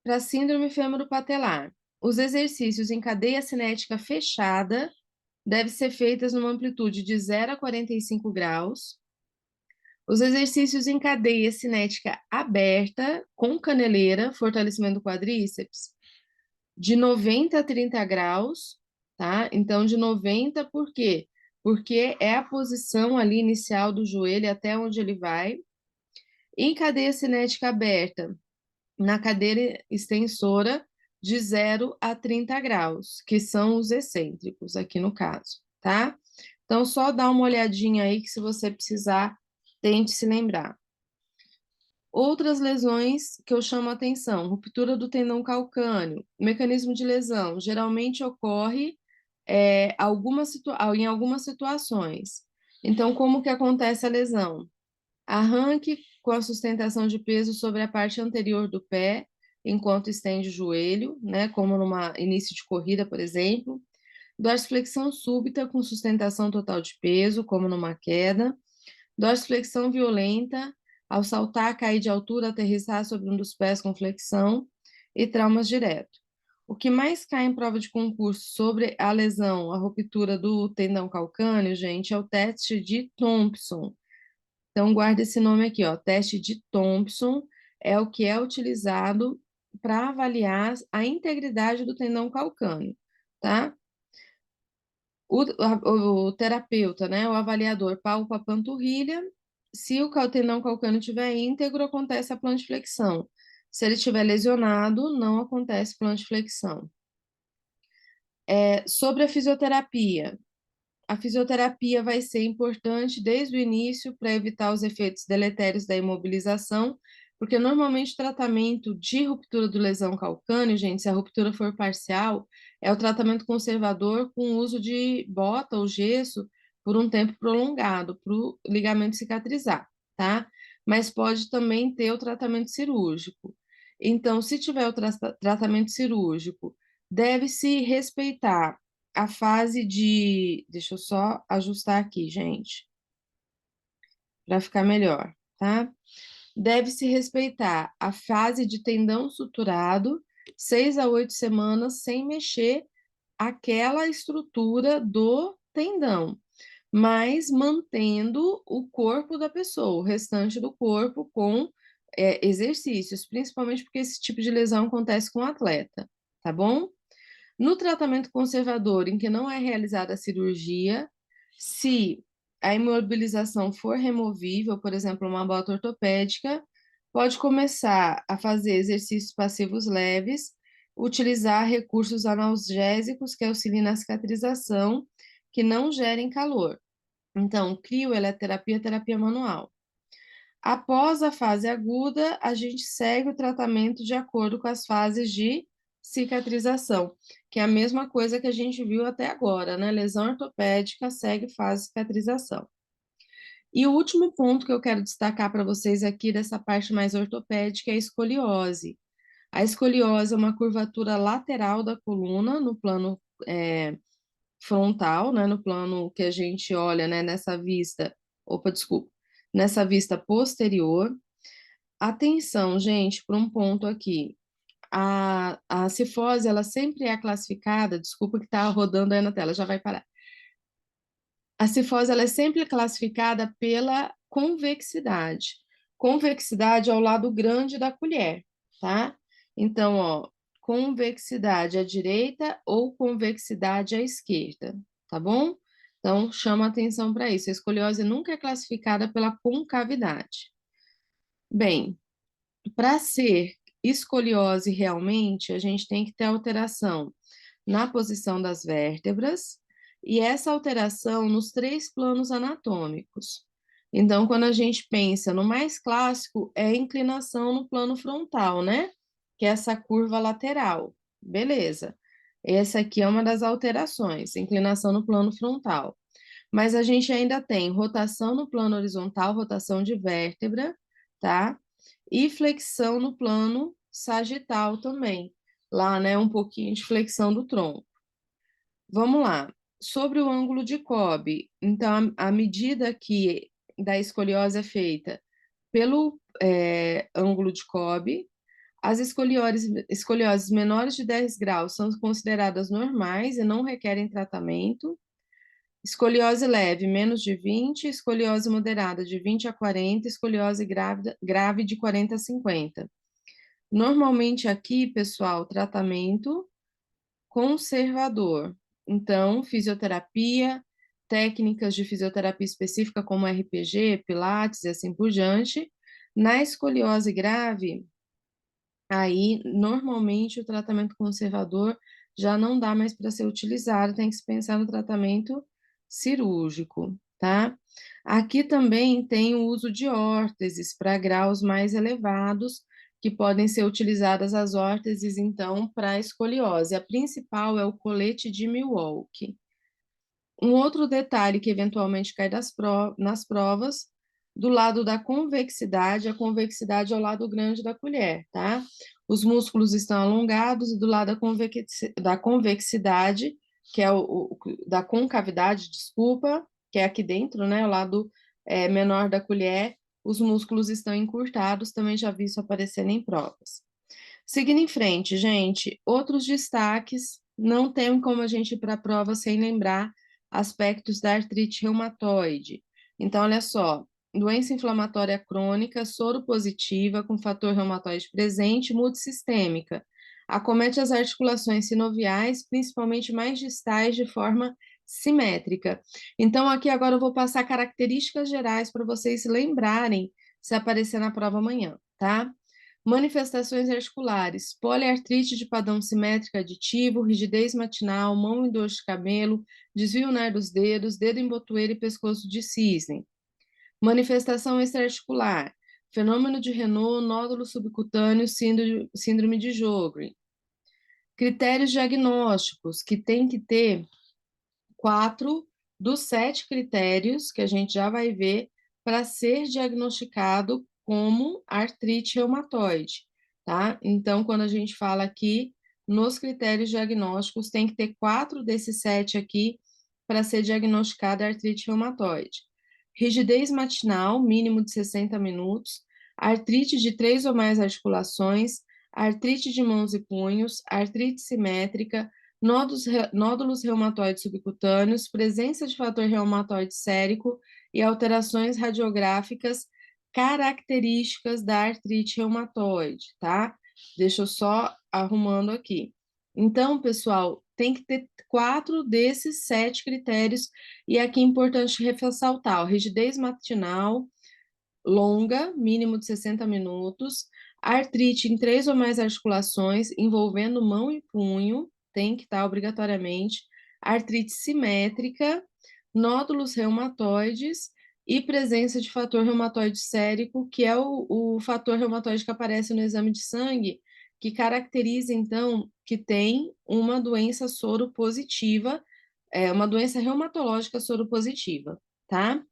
para síndrome fêmuro-patelar, os exercícios em cadeia cinética fechada devem ser feitos numa amplitude de 0 a 45 graus. Os exercícios em cadeia cinética aberta, com caneleira, fortalecimento do quadríceps, de 90 a 30 graus, tá? Então, de 90, por quê? Porque é a posição ali inicial do joelho até onde ele vai. Em cadeia cinética aberta, na cadeira extensora, de 0 a 30 graus, que são os excêntricos, aqui no caso, tá? Então, só dá uma olhadinha aí que se você precisar, tente se lembrar. Outras lesões que eu chamo a atenção, ruptura do tendão calcâneo, mecanismo de lesão, geralmente ocorre em algumas situações. Então, como que acontece a lesão? Arranque com a sustentação de peso sobre a parte anterior do pé, enquanto estende o joelho, né, como numa início de corrida, por exemplo. Dorsiflexão súbita com sustentação total de peso, como numa queda. Dorsiflexão violenta, ao saltar, cair de altura, aterrissar sobre um dos pés com flexão e traumas direto. O que mais cai em prova de concurso sobre a lesão, a ruptura do tendão calcâneo, gente, é o teste de Thompson. Então, guarda esse nome aqui, ó, teste de Thompson é o que é utilizado para avaliar a integridade do tendão calcâneo, tá? O terapeuta, né, o avaliador, palpa a panturrilha. Se o tendão calcâneo estiver íntegro, acontece a plantiflexão. Se ele estiver lesionado, não acontece plantiflexão. Sobre a fisioterapia vai ser importante desde o início para evitar os efeitos deletérios da imobilização, porque normalmente o tratamento de ruptura do lesão calcâneo, gente, se a ruptura for parcial, é o tratamento conservador com o uso de bota ou gesso por um tempo prolongado, para o ligamento cicatrizar, tá? Mas pode também ter o tratamento cirúrgico. Então, se tiver o tratamento cirúrgico, deve-se respeitar a fase de. Deixa eu só ajustar aqui, gente, para ficar melhor, tá? Deve-se respeitar a fase de tendão suturado, 6 a 8 semanas, sem mexer aquela estrutura do tendão, mas mantendo o corpo da pessoa, o restante do corpo com exercícios, principalmente porque esse tipo de lesão acontece com o atleta, tá bom? No tratamento conservador, em que não é realizada a cirurgia, se a imobilização for removível, por exemplo, uma bota ortopédica, pode começar a fazer exercícios passivos leves, utilizar recursos analgésicos que auxiliem na cicatrização, que não gerem calor. Então, crioeletroterapia, terapia manual. Após a fase aguda, a gente segue o tratamento de acordo com as fases de cicatrização, que é a mesma coisa que a gente viu até agora, né? Lesão ortopédica segue fase de cicatrização. E o último ponto que eu quero destacar para vocês aqui dessa parte mais ortopédica é a escoliose. A escoliose é uma curvatura lateral da coluna no plano frontal, né? No plano que a gente olha, né? Nessa vista, desculpa, nessa vista posterior. Atenção, gente, para um ponto aqui. A cifose, ela sempre é classificada, desculpa que está rodando aí na tela, já vai parar. A cifose, ela é sempre classificada pela convexidade. Convexidade é o lado grande da colher, tá? Então, ó, convexidade à direita ou convexidade à esquerda, tá bom? Então, chama atenção para isso. A escoliose nunca é classificada pela concavidade. Bem, para ser escoliose realmente, a gente tem que ter alteração na posição das vértebras e essa alteração nos 3 planos anatômicos. Então, quando a gente pensa no mais clássico, é a inclinação no plano frontal, né? Que é essa curva lateral. Beleza. Essa aqui é uma das alterações, inclinação no plano frontal. Mas a gente ainda tem rotação no plano horizontal, rotação de vértebra, tá? E flexão no plano sagital também. Lá, né, um pouquinho de flexão do tronco. Vamos lá. Sobre o ângulo de Cobb, então, a medida que da escoliose é feita pelo ângulo de Cobb, as escolioses menores de 10 graus são consideradas normais e não requerem tratamento. Escoliose leve, menos de 20, escoliose moderada, de 20 a 40, escoliose grave de 40 a 50. Normalmente aqui, pessoal, tratamento conservador. Então, fisioterapia, técnicas de fisioterapia específica como RPG, Pilates e assim por diante. Na escoliose grave, aí, normalmente, o tratamento conservador já não dá mais para ser utilizado, tem que se pensar no tratamento cirúrgico, tá? Aqui também tem o uso de órteses para graus mais elevados, que podem ser utilizadas as órteses, então, para escoliose. A principal é o colete de Milwaukee. Um outro detalhe que eventualmente cai nas provas, do lado da convexidade, a convexidade é o lado grande da colher, tá? Os músculos estão alongados e do lado da convexidade, que é da concavidade, desculpa, que é aqui dentro, né? O lado menor da colher, os músculos estão encurtados, também já vi isso aparecendo em provas. Seguindo em frente, gente, outros destaques, não tem como a gente ir para a prova sem lembrar aspectos da artrite reumatoide. Então, olha só, doença inflamatória crônica, soropositiva, com fator reumatoide presente, multissistêmica. Acomete as articulações sinoviais, principalmente mais distais, de forma simétrica. Então, aqui agora eu vou passar características gerais para vocês lembrarem se aparecer na prova amanhã, tá? Manifestações articulares, poliartrite de padrão simétrico aditivo, rigidez matinal, mão e dor de cabelo, desvio ulnar dos dedos, dedo em botoeira e pescoço de cisne. Manifestação extraarticular, fenômeno de Renault, nódulo subcutâneo, síndrome de Sjögren. Critérios diagnósticos, que tem que ter 4 dos 7 critérios que a gente já vai ver para ser diagnosticado como artrite reumatoide, tá? Então, quando a gente fala aqui nos critérios diagnósticos, tem que ter 4 desses 7 aqui para ser diagnosticada artrite reumatoide. Rigidez matinal, mínimo de 60 minutos, artrite de 3 ou mais articulações, artrite de mãos e punhos, artrite simétrica, nódulos reumatoides subcutâneos, presença de fator reumatoide sérico e alterações radiográficas características da artrite reumatoide, tá? Deixa eu só arrumando aqui. Então, pessoal, tem que ter 4 desses 7 critérios, e aqui é importante ressaltar: rigidez matinal longa, mínimo de 60 minutos, artrite em 3 ou mais articulações, envolvendo mão e punho, tem que estar obrigatoriamente, artrite simétrica, nódulos reumatoides e presença de fator reumatoide sérico, que é o fator reumatoide que aparece no exame de sangue, que caracteriza, então, que tem uma doença soropositiva, uma doença reumatológica soropositiva, tá?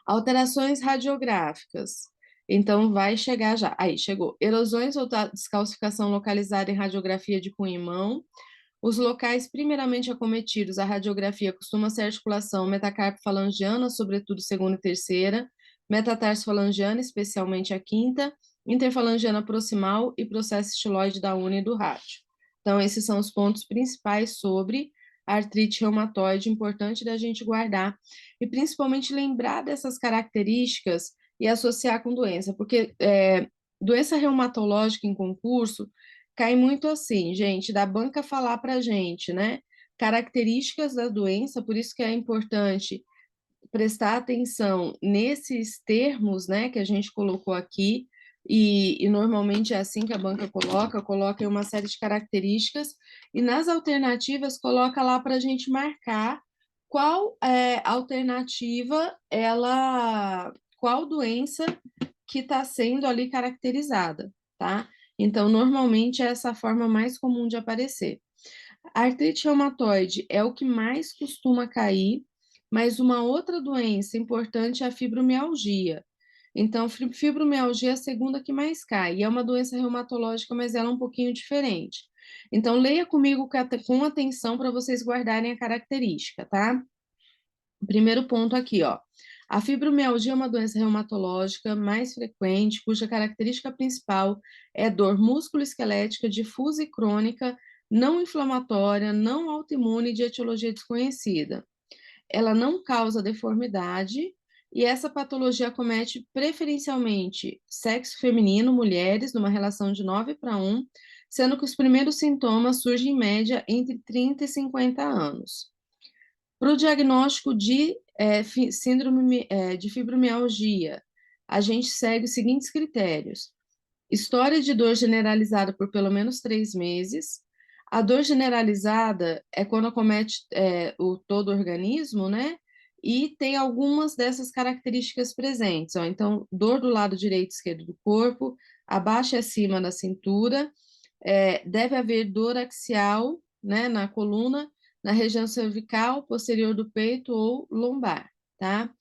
Alterações radiográficas. Então, vai chegar já. Aí, chegou. Erosões ou descalcificação localizada em radiografia de cunho e mão. Os locais primeiramente acometidos, a radiografia costuma ser articulação metacarpo-falangiana, sobretudo segunda e terceira, metatarso-falangiana, especialmente a quinta, interfalangiana proximal e processo estiloide da unha e do rádio. Então, esses são os pontos principais sobre a artrite reumatoide, importante da gente guardar, e principalmente lembrar dessas características e associar com doença, porque doença reumatológica em concurso cai muito assim, gente, da banca falar para a gente, né? Características da doença, por isso que é importante prestar atenção nesses termos, né, que a gente colocou aqui, e normalmente é assim que a banca coloca uma série de características, e nas alternativas coloca lá para a gente marcar qual alternativa qual doença que está sendo ali caracterizada, tá? Então, normalmente é essa forma mais comum de aparecer. A artrite reumatoide é o que mais costuma cair, mas uma outra doença importante é a fibromialgia. Então, fibromialgia é a segunda que mais cai, e é uma doença reumatológica, mas ela é um pouquinho diferente. Então, leia comigo com atenção para vocês guardarem a característica, tá? O primeiro ponto aqui, ó. A fibromialgia é uma doença reumatológica mais frequente, cuja característica principal é dor músculo-esquelética difusa e crônica, não inflamatória, não autoimune de etiologia desconhecida. ela não causa deformidade e essa patologia acomete preferencialmente sexo feminino, mulheres, numa relação de 9:1, sendo que os primeiros sintomas surgem em média entre 30 e 50 anos. Para o diagnóstico de síndrome de fibromialgia, a gente segue os seguintes critérios: história de dor generalizada por pelo menos 3 meses. A dor generalizada é quando acomete todo o organismo, né? E tem algumas dessas características presentes. Ó. Então, dor do lado direito e esquerdo do corpo, abaixo e acima da cintura. Deve haver dor axial, né, na coluna, na região cervical, posterior do peito ou lombar, tá?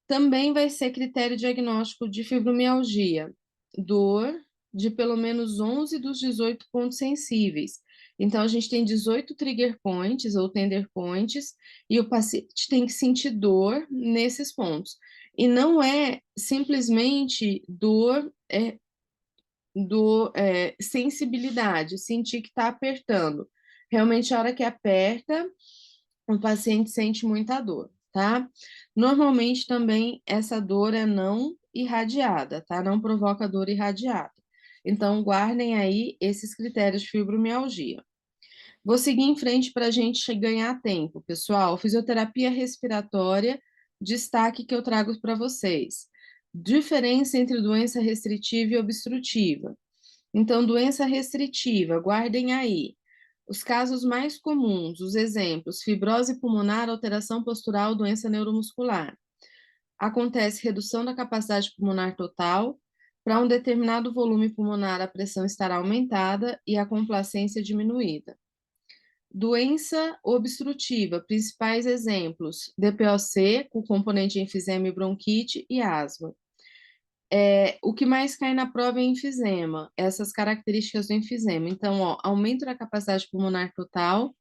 Também vai ser critério diagnóstico de fibromialgia, dor de pelo menos 11 dos 18 pontos sensíveis. Então, a gente tem 18 trigger points ou tender points, e o paciente tem que sentir dor nesses pontos. E não é simplesmente dor, sensibilidade, sentir que está apertando. Realmente, a hora que aperta, o paciente sente muita dor, tá? Normalmente também essa dor é não irradiada, tá? Não provoca dor irradiada. Então, guardem aí esses critérios de fibromialgia. Vou seguir em frente para a gente ganhar tempo, pessoal. Fisioterapia respiratória, destaque que eu trago para vocês. Diferença entre doença restritiva e obstrutiva. Então, doença restritiva, guardem aí. Os casos mais comuns, os exemplos: fibrose pulmonar, alteração postural, doença neuromuscular. Acontece redução da capacidade pulmonar total. Para um determinado volume pulmonar, a pressão estará aumentada e a complacência diminuída. Doença obstrutiva, principais exemplos: DPOC, com componente de enfisema e bronquite, e asma. O que mais cai na prova é enfisema, essas características do enfisema. Então, ó, aumento da capacidade pulmonar total,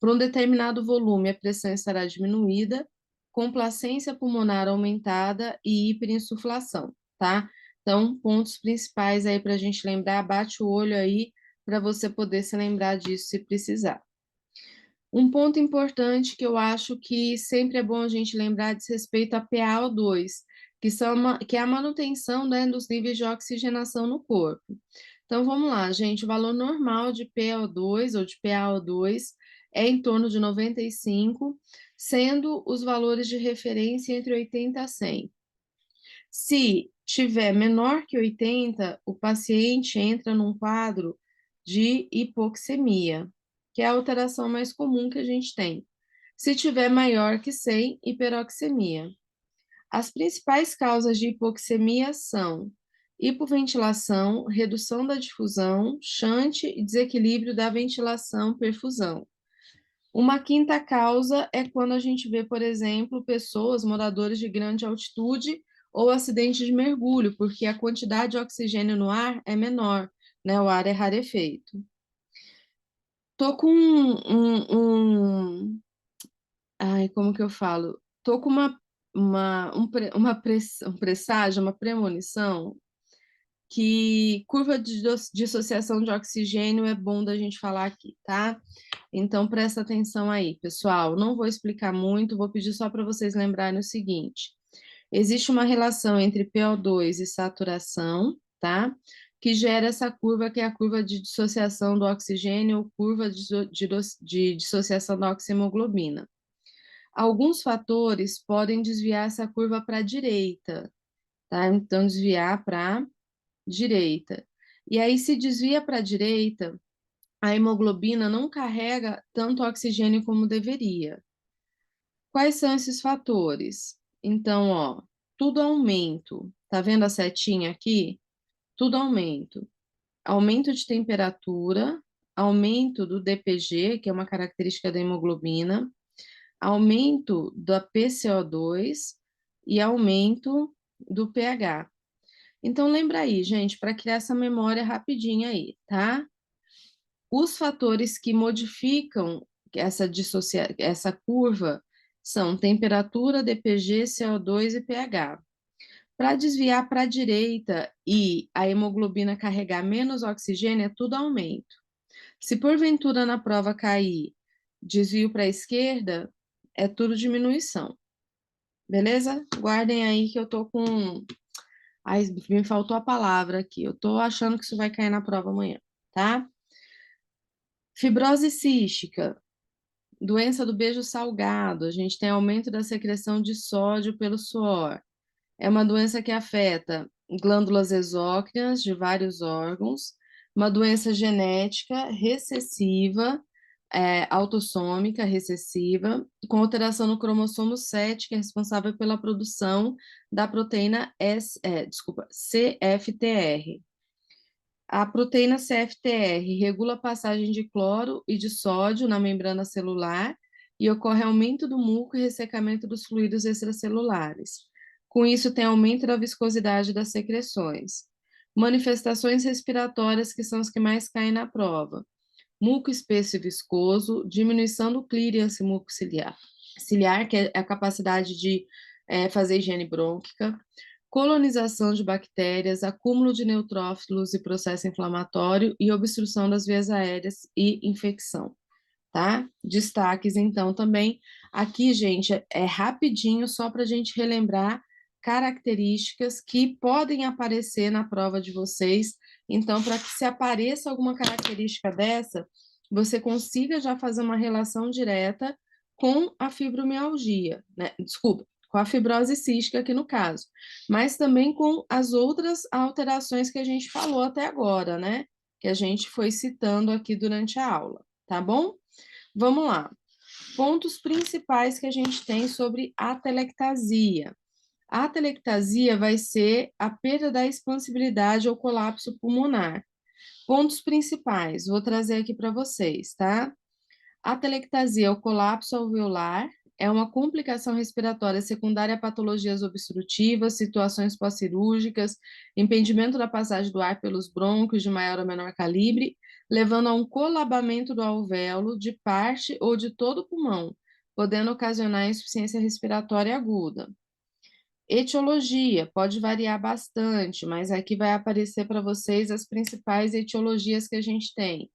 por um determinado volume a pressão estará diminuída, complacência pulmonar aumentada e hiperinsuflação, tá? Então, pontos principais aí para a gente lembrar, bate o olho aí para você poder se lembrar disso se precisar. Um ponto importante que eu acho que sempre é bom a gente lembrar diz respeito a PaO2, que é a manutenção, né, dos níveis de oxigenação no corpo. Então, vamos lá, gente, o valor normal de PaO2 ou de PaO2 é em torno de 95, sendo os valores de referência entre 80 a 100. Se tiver menor que 80, o paciente entra num quadro de hipoxemia, que é a alteração mais comum que a gente tem. Se tiver maior que 100, hiperoxemia. As principais causas de hipoxemia são hipoventilação, redução da difusão, shunt e desequilíbrio da ventilação-perfusão. Uma quinta causa é quando a gente vê, por exemplo, pessoas, moradores de grande altitude ou acidente de mergulho, porque a quantidade de oxigênio no ar é menor, né? O ar é rarefeito. Tô com ai, como que eu falo? Tô com um presságio, uma premonição, que curva de dissociação de oxigênio é bom da gente falar aqui, tá? Então, presta atenção aí, pessoal. Não vou explicar muito, vou pedir só para vocês lembrarem o seguinte: existe uma relação entre PO2 e saturação, tá? Que gera essa curva, que é a curva de dissociação do oxigênio, ou curva de dissociação da oxihemoglobina. Alguns fatores podem desviar essa curva para a direita, tá? Então, desviar para a direita. E aí, se desvia para a direita, a hemoglobina não carrega tanto oxigênio como deveria. Quais são esses fatores? Então, ó, tudo aumento. Tá vendo a setinha aqui? Tudo aumento. Aumento de temperatura, aumento do DPG, que é uma característica da hemoglobina, aumento da PCO2 e aumento do pH. Então, lembra aí, gente, para criar essa memória rapidinho aí, tá? Os fatores que modificam essa curva são temperatura, DPG, CO2 e pH. Para desviar para a direita e a hemoglobina carregar menos oxigênio, é tudo aumento. Se porventura na prova cair desvio para a esquerda, é tudo diminuição. Beleza? Guardem aí que eu tô com... Ai, me faltou a palavra aqui. Eu tô achando que isso vai cair na prova amanhã, tá? Fibrose cística, doença do beijo salgado. A gente tem aumento da secreção de sódio pelo suor. É uma doença que afeta glândulas exócrinas de vários órgãos, uma doença genética recessiva, autossômica recessiva, com alteração no cromossomo 7, que é responsável pela produção da proteína CFTR. A proteína CFTR regula a passagem de cloro e de sódio na membrana celular e ocorre aumento do muco e ressecamento dos fluidos extracelulares. Com isso, tem aumento da viscosidade das secreções. Manifestações respiratórias, que são as que mais caem na prova: muco espesso e viscoso, diminuição do clearance ciliar, que é a capacidade de fazer higiene brônquica, colonização de bactérias, acúmulo de neutrófilos e processo inflamatório e obstrução das vias aéreas e infecção, tá? Destaques, então, também. Aqui, gente, é rapidinho, só para a gente relembrar características que podem aparecer na prova de vocês. Então, para que se apareça alguma característica dessa, você consiga já fazer uma relação direta com a fibromialgia, né? Desculpa, com a fibrose cística aqui no caso, mas também com as outras alterações que a gente falou até agora, né? Que a gente foi citando aqui durante a aula, tá bom? Vamos lá. Pontos principais que a gente tem sobre atelectasia. A atelectasia vai ser a perda da expansibilidade ou colapso pulmonar. Pontos principais, vou trazer aqui para vocês, tá? Atelectasia, o colapso alveolar, é uma complicação respiratória secundária a patologias obstrutivas, situações pós-cirúrgicas, impedimento da passagem do ar pelos brônquios de maior ou menor calibre, levando a um colabamento do alvéolo de parte ou de todo o pulmão, podendo ocasionar insuficiência respiratória aguda. Etiologia pode variar bastante, mas aqui vai aparecer para vocês as principais etiologias que a gente tem: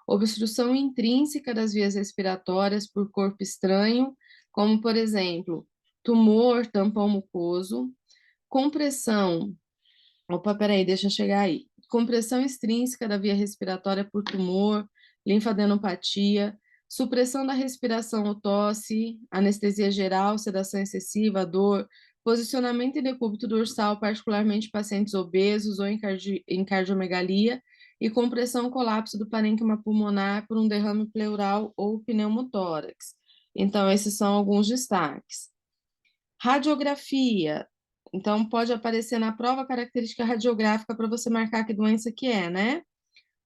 obstrução intrínseca das vias respiratórias por corpo estranho, como, por exemplo, tumor, tampão mucoso, compressão, opa, peraí, deixa eu chegar aí, compressão extrínseca da via respiratória por tumor, linfadenopatia, supressão da respiração ou tosse, anestesia geral, sedação excessiva, dor, posicionamento em decúbito dorsal, particularmente em pacientes obesos ou em cardiomegalia, e compressão colapso do parênquima pulmonar por um derrame pleural ou pneumotórax. Então, esses são alguns destaques. Radiografia. Então, pode aparecer na prova característica radiográfica para você marcar que doença que é, né?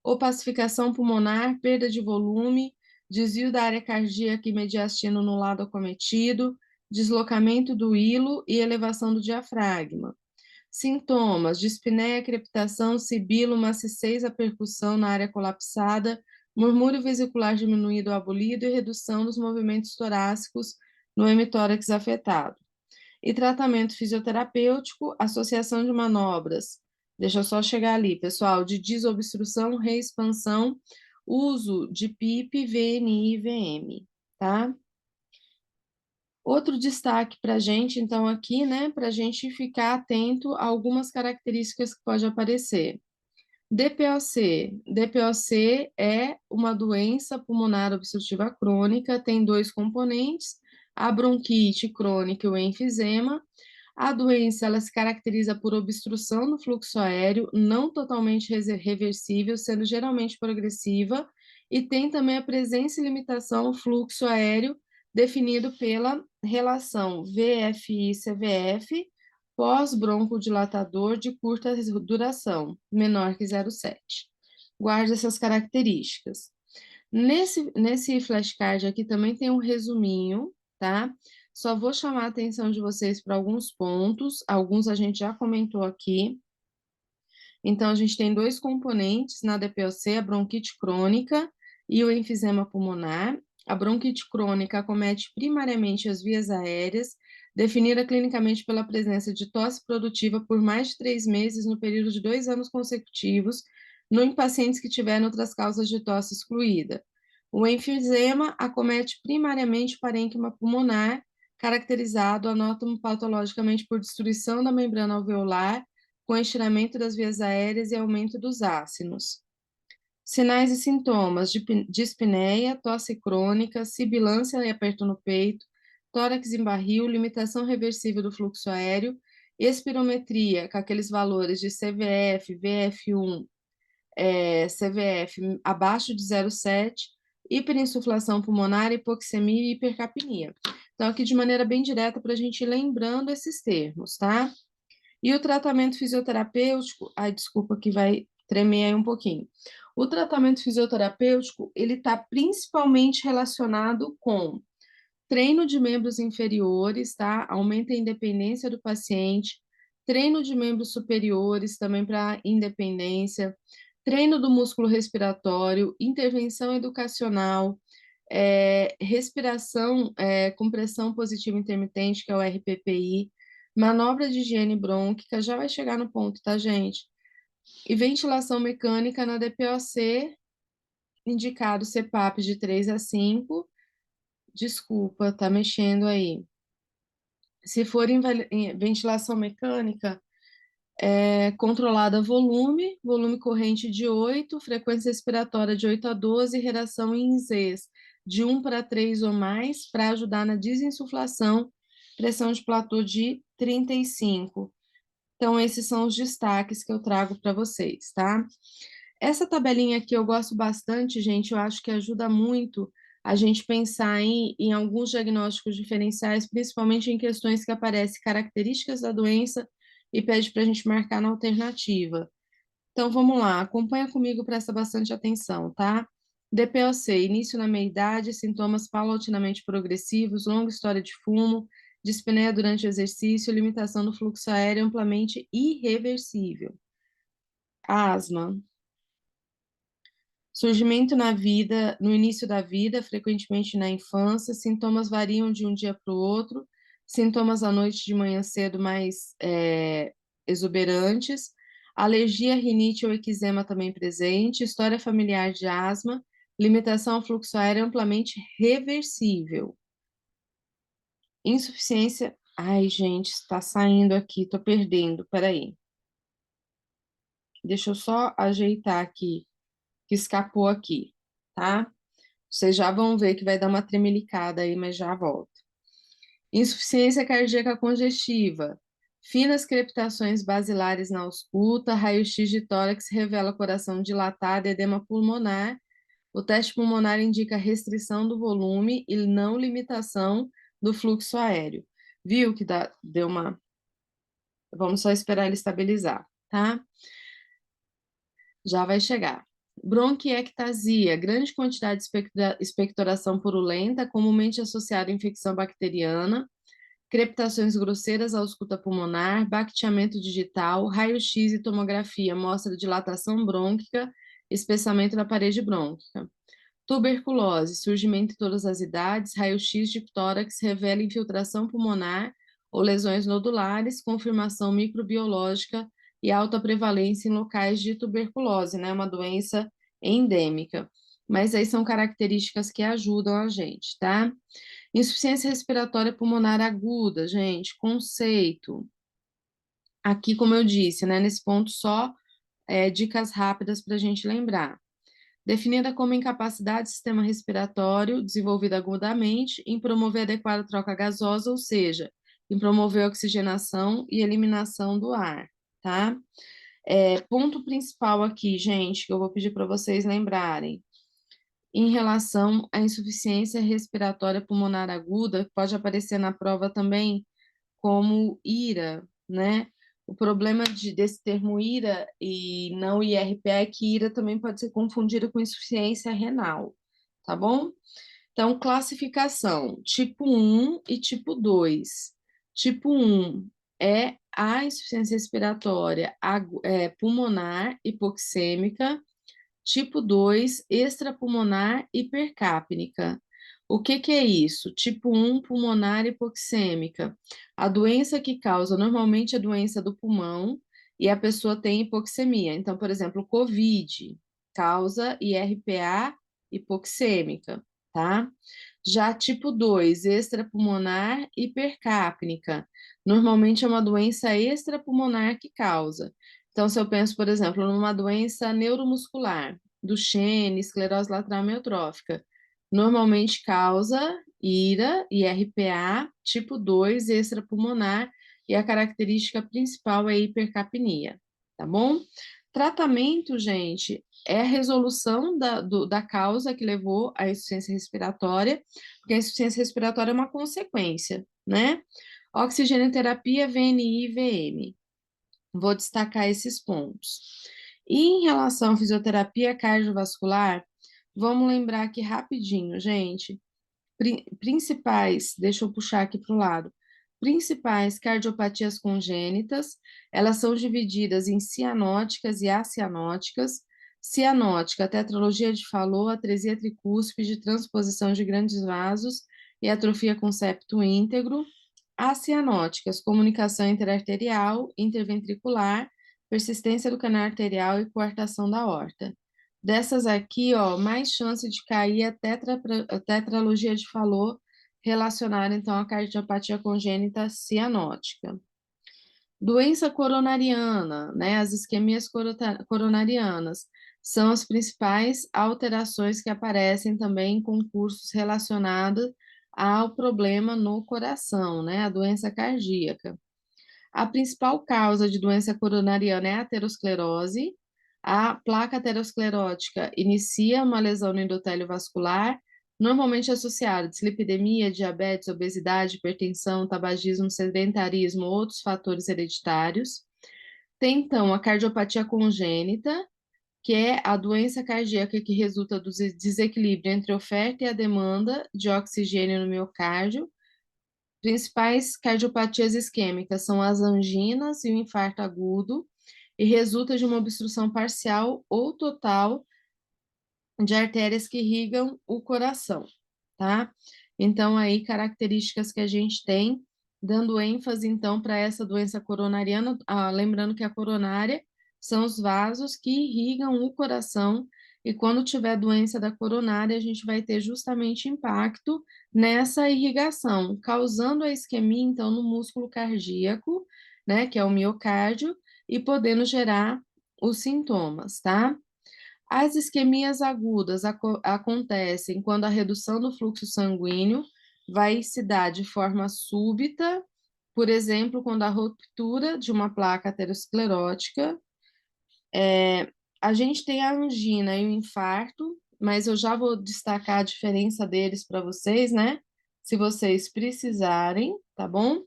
Opacificação pulmonar, perda de volume, desvio da área cardíaca e mediastino no lado acometido, deslocamento do hilo e elevação do diafragma. Sintomas: dispneia, crepitação, sibilo, maciez a percussão na área colapsada, murmúrio vesicular diminuído ou abolido e redução dos movimentos torácicos no hemitórax afetado. E tratamento fisioterapêutico, associação de manobras. Deixa eu só chegar ali, pessoal, de desobstrução, reexpansão, uso de PIP, VNI e VM, tá? Outro destaque para a gente, então, aqui, né, para a gente ficar atento a algumas características que pode aparecer. DPOC. DPOC é uma doença pulmonar obstrutiva crônica, tem dois componentes, a bronquite crônica e o enfisema. A doença, ela se caracteriza por obstrução no fluxo aéreo, não totalmente reversível, sendo geralmente progressiva, e tem também a presença e limitação ao fluxo aéreo, definido pela relação VFI-CVF, pós-broncodilatador de curta duração, menor que 0,7. Guarde essas características. Nesse flashcard aqui também tem um resuminho, tá? Só vou chamar a atenção de vocês para alguns pontos, alguns a gente já comentou aqui. Então, a gente tem dois componentes na DPOC, a bronquite crônica e o enfisema pulmonar. A bronquite crônica acomete primariamente as vias aéreas, definida clinicamente pela presença de tosse produtiva por mais de 3 meses no período de 2 anos consecutivos, em pacientes que tiveram outras causas de tosse excluída. O enfisema acomete primariamente o parênquima pulmonar, caracterizado anatomopatologicamente por destruição da membrana alveolar, com estiramento das vias aéreas e aumento dos ácinos. Sinais e sintomas de dispneia, tosse crônica, sibilância e aperto no peito, tórax em barril, limitação reversível do fluxo aéreo, espirometria, com aqueles valores de CVF, VF1, CVF abaixo de 0,7, hiperinsuflação pulmonar, hipoxemia e hipercapnia. Então, aqui de maneira bem direta para a gente ir lembrando esses termos, tá? E o tratamento fisioterapêutico, ai, desculpa que vai tremer aí um pouquinho. O tratamento fisioterapêutico, ele está principalmente relacionado com treino de membros inferiores, tá? Aumenta a independência do paciente, treino de membros superiores também para independência, treino do músculo respiratório, intervenção educacional, respiração com pressão positiva intermitente, que é o RPPI, manobra de higiene brônquica, já vai chegar no ponto, tá, gente? E ventilação mecânica na DPOC, indicado CPAP de 3 a 5. Desculpa, tá mexendo aí. Se for em ventilação mecânica, controlada volume corrente de 8, frequência respiratória de 8 a 12, redação em Zs de 1 para 3 ou mais, para ajudar na desinsuflação, pressão de platô de 35. Então, esses são os destaques que eu trago para vocês, tá? Essa tabelinha aqui eu gosto bastante, gente, eu acho que ajuda muito a gente pensar em alguns diagnósticos diferenciais, principalmente em questões que aparecem características da doença e pede para a gente marcar na alternativa. Então, vamos lá, acompanha comigo, presta bastante atenção, tá? DPOC, início na meia-idade, sintomas paulatinamente progressivos, longa história de fumo, dispneia durante o exercício, limitação do fluxo aéreo amplamente irreversível. Asma, surgimento na vida, no início da vida, frequentemente na infância, sintomas variam de um dia para o outro, sintomas à noite, de manhã cedo mais exuberantes, alergia, rinite ou eczema também presente, história familiar de asma, limitação ao fluxo aéreo amplamente reversível, insuficiência. Ai, gente, está saindo aqui, tô perdendo, peraí. Deixa eu só ajeitar aqui, que escapou aqui, tá? Vocês já vão ver que vai dar uma tremelicada aí, mas já volto. Insuficiência cardíaca congestiva. Finas crepitações basilares na ausculta, raio-x de tórax revela coração dilatado e edema pulmonar. O teste pulmonar indica restrição do volume e não limitação do fluxo aéreo. Viu que deu uma... Vamos só esperar ele estabilizar, tá? Já vai chegar. Bronquiectasia, grande quantidade de expectoração purulenta, comumente associada à infecção bacteriana, crepitações grosseiras à ausculta pulmonar, bacteamento digital, raio-x e tomografia mostra dilatação brônquica, espessamento da parede brônquica. Tuberculose, surgimento em todas as idades, raio-x de tórax revela infiltração pulmonar ou lesões nodulares, confirmação microbiológica e alta prevalência em locais de tuberculose, né? Uma doença endêmica. Mas aí são características que ajudam a gente, tá? Insuficiência respiratória pulmonar aguda, gente, conceito. Aqui, como eu disse, né? Nesse ponto, só dicas rápidas para a gente lembrar. Definida como incapacidade do sistema respiratório, desenvolvida agudamente, em promover adequada troca gasosa, ou seja, em promover a oxigenação e eliminação do ar, tá? Ponto principal aqui, gente, que eu vou pedir para vocês lembrarem, em relação à insuficiência respiratória pulmonar aguda, que pode aparecer na prova também como IRA, né? O problema desse termo IRA e não IRP é que IRA também pode ser confundida com insuficiência renal, tá bom? Então, classificação, tipo 1 e tipo 2. Tipo 1 é a insuficiência respiratória pulmonar hipoxêmica, tipo 2, extrapulmonar hipercapnica. O que que é isso? Tipo 1, pulmonar hipoxêmica. A doença que causa normalmente a doença do pulmão e a pessoa tem hipoxemia. Então, por exemplo, COVID causa IRPA hipoxêmica, tá? Já tipo 2, extrapulmonar hipercapnica. Normalmente é uma doença extrapulmonar que causa. Então, se eu penso, por exemplo, numa doença neuromuscular, Duchenne, esclerose lateral amiotrófica, normalmente causa IRA e RPA tipo 2 extrapulmonar, e a característica principal é a hipercapnia, tá bom? Tratamento, gente, é a resolução da causa que levou à insuficiência respiratória, porque a insuficiência respiratória é uma consequência, né? Oxigenoterapia, VNI e VM. Vou destacar esses pontos. E em relação à fisioterapia cardiovascular, vamos lembrar aqui rapidinho, gente. Principais, deixa eu puxar aqui para o lado. Principais cardiopatias congênitas, elas são divididas em cianóticas e acianóticas. Cianótica, tetralogia de Fallot, atresia tricúspide, transposição de grandes vasos e atrofia com septo íntegro. Acianóticas, comunicação interarterial, interventricular, persistência do canal arterial e coartação da aorta. Dessas aqui, ó, mais chance de cair a tetralogia de Fallot, relacionada então à cardiopatia congênita cianótica. Doença coronariana, né? As isquemias coronarianas são as principais alterações que aparecem também em concursos relacionados ao problema no coração, né? A doença cardíaca. A principal causa de doença coronariana é a aterosclerose. A placa aterosclerótica inicia uma lesão no endotélio vascular, normalmente associada a dislipidemia, diabetes, obesidade, hipertensão, tabagismo, sedentarismo, outros fatores hereditários. Tem, então, a cardiopatia congênita, que é a doença cardíaca que resulta do desequilíbrio entre a oferta e a demanda de oxigênio no miocárdio. Principais cardiopatias isquêmicas são as anginas e o infarto agudo, e resulta de uma obstrução parcial ou total de artérias que irrigam o coração, tá? Então, aí, características que a gente tem, dando ênfase, então, para essa doença coronariana, lembrando que a coronária são os vasos que irrigam o coração, e quando tiver doença da coronária, a gente vai ter justamente impacto nessa irrigação, causando a isquemia, então, no músculo cardíaco, né, que é o miocárdio, e podendo gerar os sintomas, tá? As isquemias agudas acontecem quando a redução do fluxo sanguíneo vai se dar de forma súbita, por exemplo, quando a ruptura de uma placa aterosclerótica. A gente tem a angina e o infarto, mas eu já vou destacar a diferença deles para vocês, né? Se vocês precisarem, tá bom?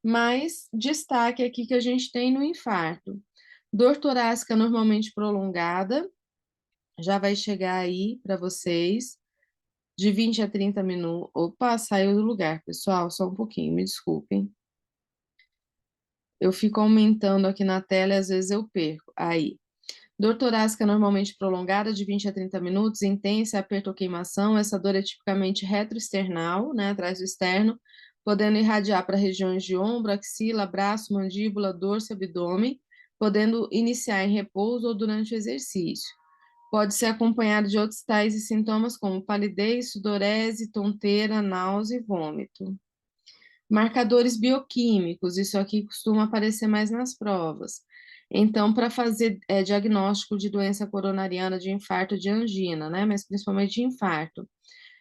Mas destaque aqui que a gente tem no infarto. Dor torácica normalmente prolongada, já vai chegar aí para vocês, de 20 a 30 minutos. Opa, saiu do lugar, pessoal, só um pouquinho, me desculpem. Eu fico aumentando aqui na tela e às vezes eu perco. Aí. Dor torácica normalmente prolongada, de 20 a 30 minutos, intensa, aperto ou queimação. Essa dor é tipicamente retroesternal, né, atrás do externo, podendo irradiar para regiões de ombro, axila, braço, mandíbula, dorso e abdômen, podendo iniciar em repouso ou durante o exercício. Pode ser acompanhado de outros tais e sintomas como palidez, sudorese, tonteira, náusea e vômito. Marcadores bioquímicos, isso aqui costuma aparecer mais nas provas. Então, para fazer diagnóstico de doença coronariana, de infarto, de angina, né, mas principalmente de infarto,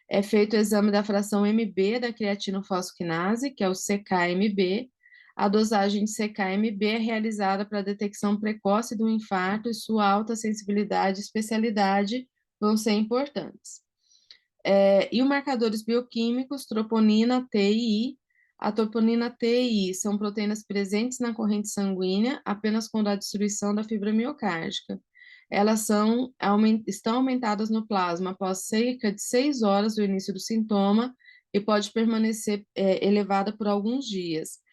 é feito o exame da fração MB da creatinofosfoquinase, que é o CK-MB. A dosagem de CK-MB é realizada para a detecção precoce do infarto, e sua alta sensibilidade e especialidade vão ser importantes. E os marcadores bioquímicos, troponina, TI. A troponina TI são proteínas presentes na corrente sanguínea apenas quando há destruição da fibra miocárdica. Elas estão aumentadas no plasma após cerca de 6 horas do início do sintoma e pode permanecer elevada por alguns dias.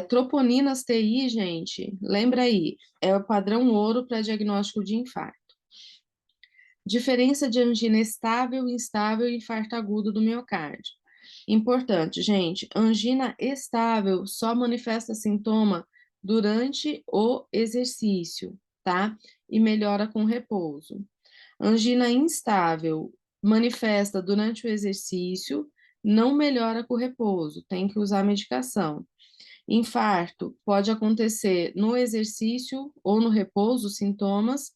Troponinas TI, gente, lembra aí, é o padrão ouro para diagnóstico de infarto. Diferença de angina estável, instável e infarto agudo do miocárdio. Importante, gente, angina estável só manifesta sintoma durante o exercício, tá? E melhora com repouso. Angina instável, manifesta durante o exercício, não melhora com o repouso, tem que usar medicação. Infarto pode acontecer no exercício ou no repouso, sintomas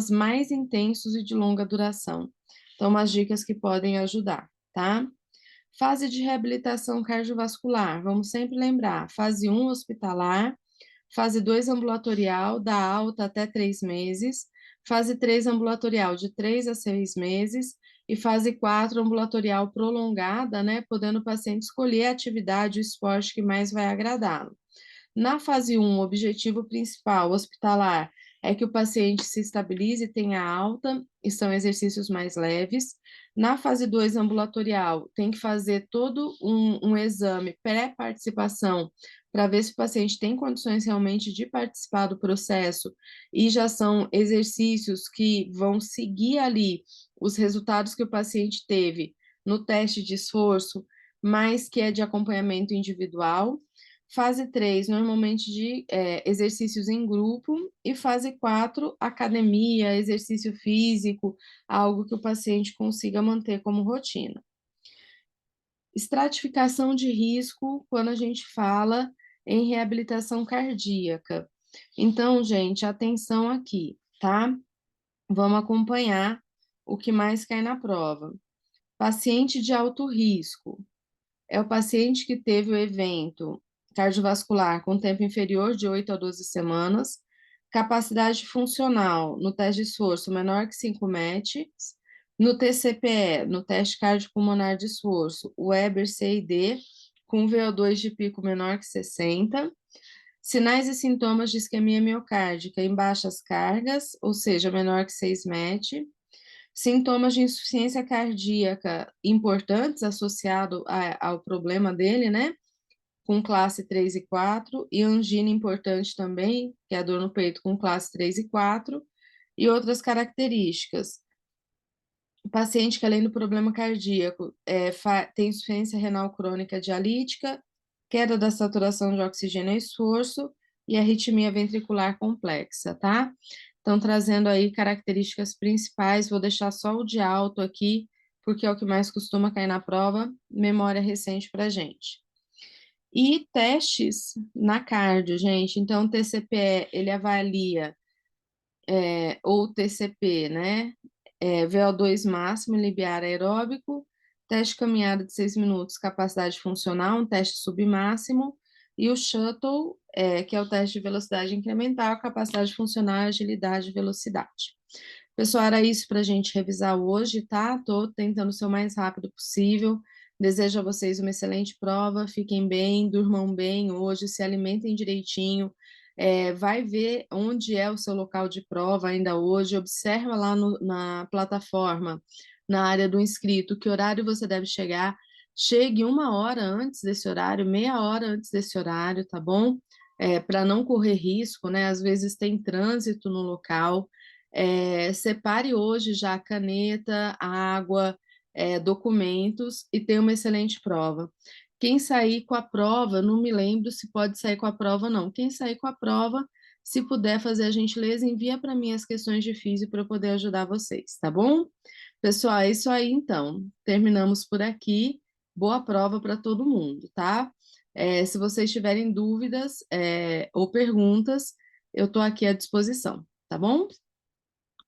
mais intensos e de longa duração. Então, umas dicas que podem ajudar, tá? Fase de reabilitação cardiovascular, vamos sempre lembrar, fase 1 hospitalar, fase 2 ambulatorial, da alta até 3 meses, fase 3 ambulatorial de 3 a 6 meses, e fase 4 ambulatorial prolongada, né, podendo o paciente escolher a atividade, o esporte que mais vai agradá-lo. Na fase 1, o objetivo principal hospitalar é que o paciente se estabilize e tenha alta, e são exercícios mais leves. Na fase 2, ambulatorial, tem que fazer todo um exame pré-participação para ver se o paciente tem condições realmente de participar do processo, e já são exercícios que vão seguir ali os resultados que o paciente teve no teste de esforço, mas que é de acompanhamento individual. Fase 3 normalmente de exercícios em grupo, e fase 4 academia, exercício físico, algo que o paciente consiga manter como rotina. Estratificação de risco quando a gente fala em reabilitação cardíaca. Então, gente, atenção aqui, tá? Vamos acompanhar o que mais cai na prova. Paciente de alto risco é o paciente que teve o evento cardiovascular com tempo inferior de 8 a 12 semanas, capacidade funcional no teste de esforço menor que 5 METs, no TCPE, no teste cardiopulmonar de esforço, Weber CID, com VO2 de pico menor que 60, sinais e sintomas de isquemia miocárdica em baixas cargas, ou seja, menor que 6 MET, sintomas de insuficiência cardíaca importantes associado ao problema dele, né? Com classe 3 e 4, e angina importante também, que é a dor no peito com classe 3 e 4, e outras características. O paciente que, além do problema cardíaco, tem insuficiência renal crônica dialítica, queda da saturação de oxigênio e esforço, e arritmia ventricular complexa, tá? Então, trazendo aí características principais, vou deixar só o de alto aqui, porque é o que mais costuma cair na prova, memória recente para gente. E testes na cardio, gente. Então, o TCPE, ele avalia, ou TCP, né? VO2 máximo, libiar aeróbico, teste de caminhada de 6 minutos, capacidade funcional, um teste submáximo, e o shuttle, que é o teste de velocidade incremental, capacidade funcional, agilidade e velocidade. Pessoal, era isso para a gente revisar hoje, tá? Estou tentando ser o mais rápido possível. Desejo a vocês uma excelente prova, fiquem bem, durmam bem hoje, se alimentem direitinho. Vai ver onde é o seu local de prova ainda hoje, observa lá na plataforma, na área do inscrito, que horário você deve chegar. Chegue 1 hora antes desse horário, meia hora antes desse horário, tá bom? Para não correr risco, né? Às vezes tem trânsito no local. Separe hoje já caneta, água, documentos, e tenha uma excelente prova. Quem sair com a prova, não me lembro se pode sair com a prova, não. Quem sair com a prova, se puder fazer a gentileza, envia para mim as questões de física para eu poder ajudar vocês, tá bom? Pessoal, é isso aí então. Terminamos por aqui. Boa prova para todo mundo, tá? Se vocês tiverem dúvidas, ou perguntas, eu estou aqui à disposição, tá bom?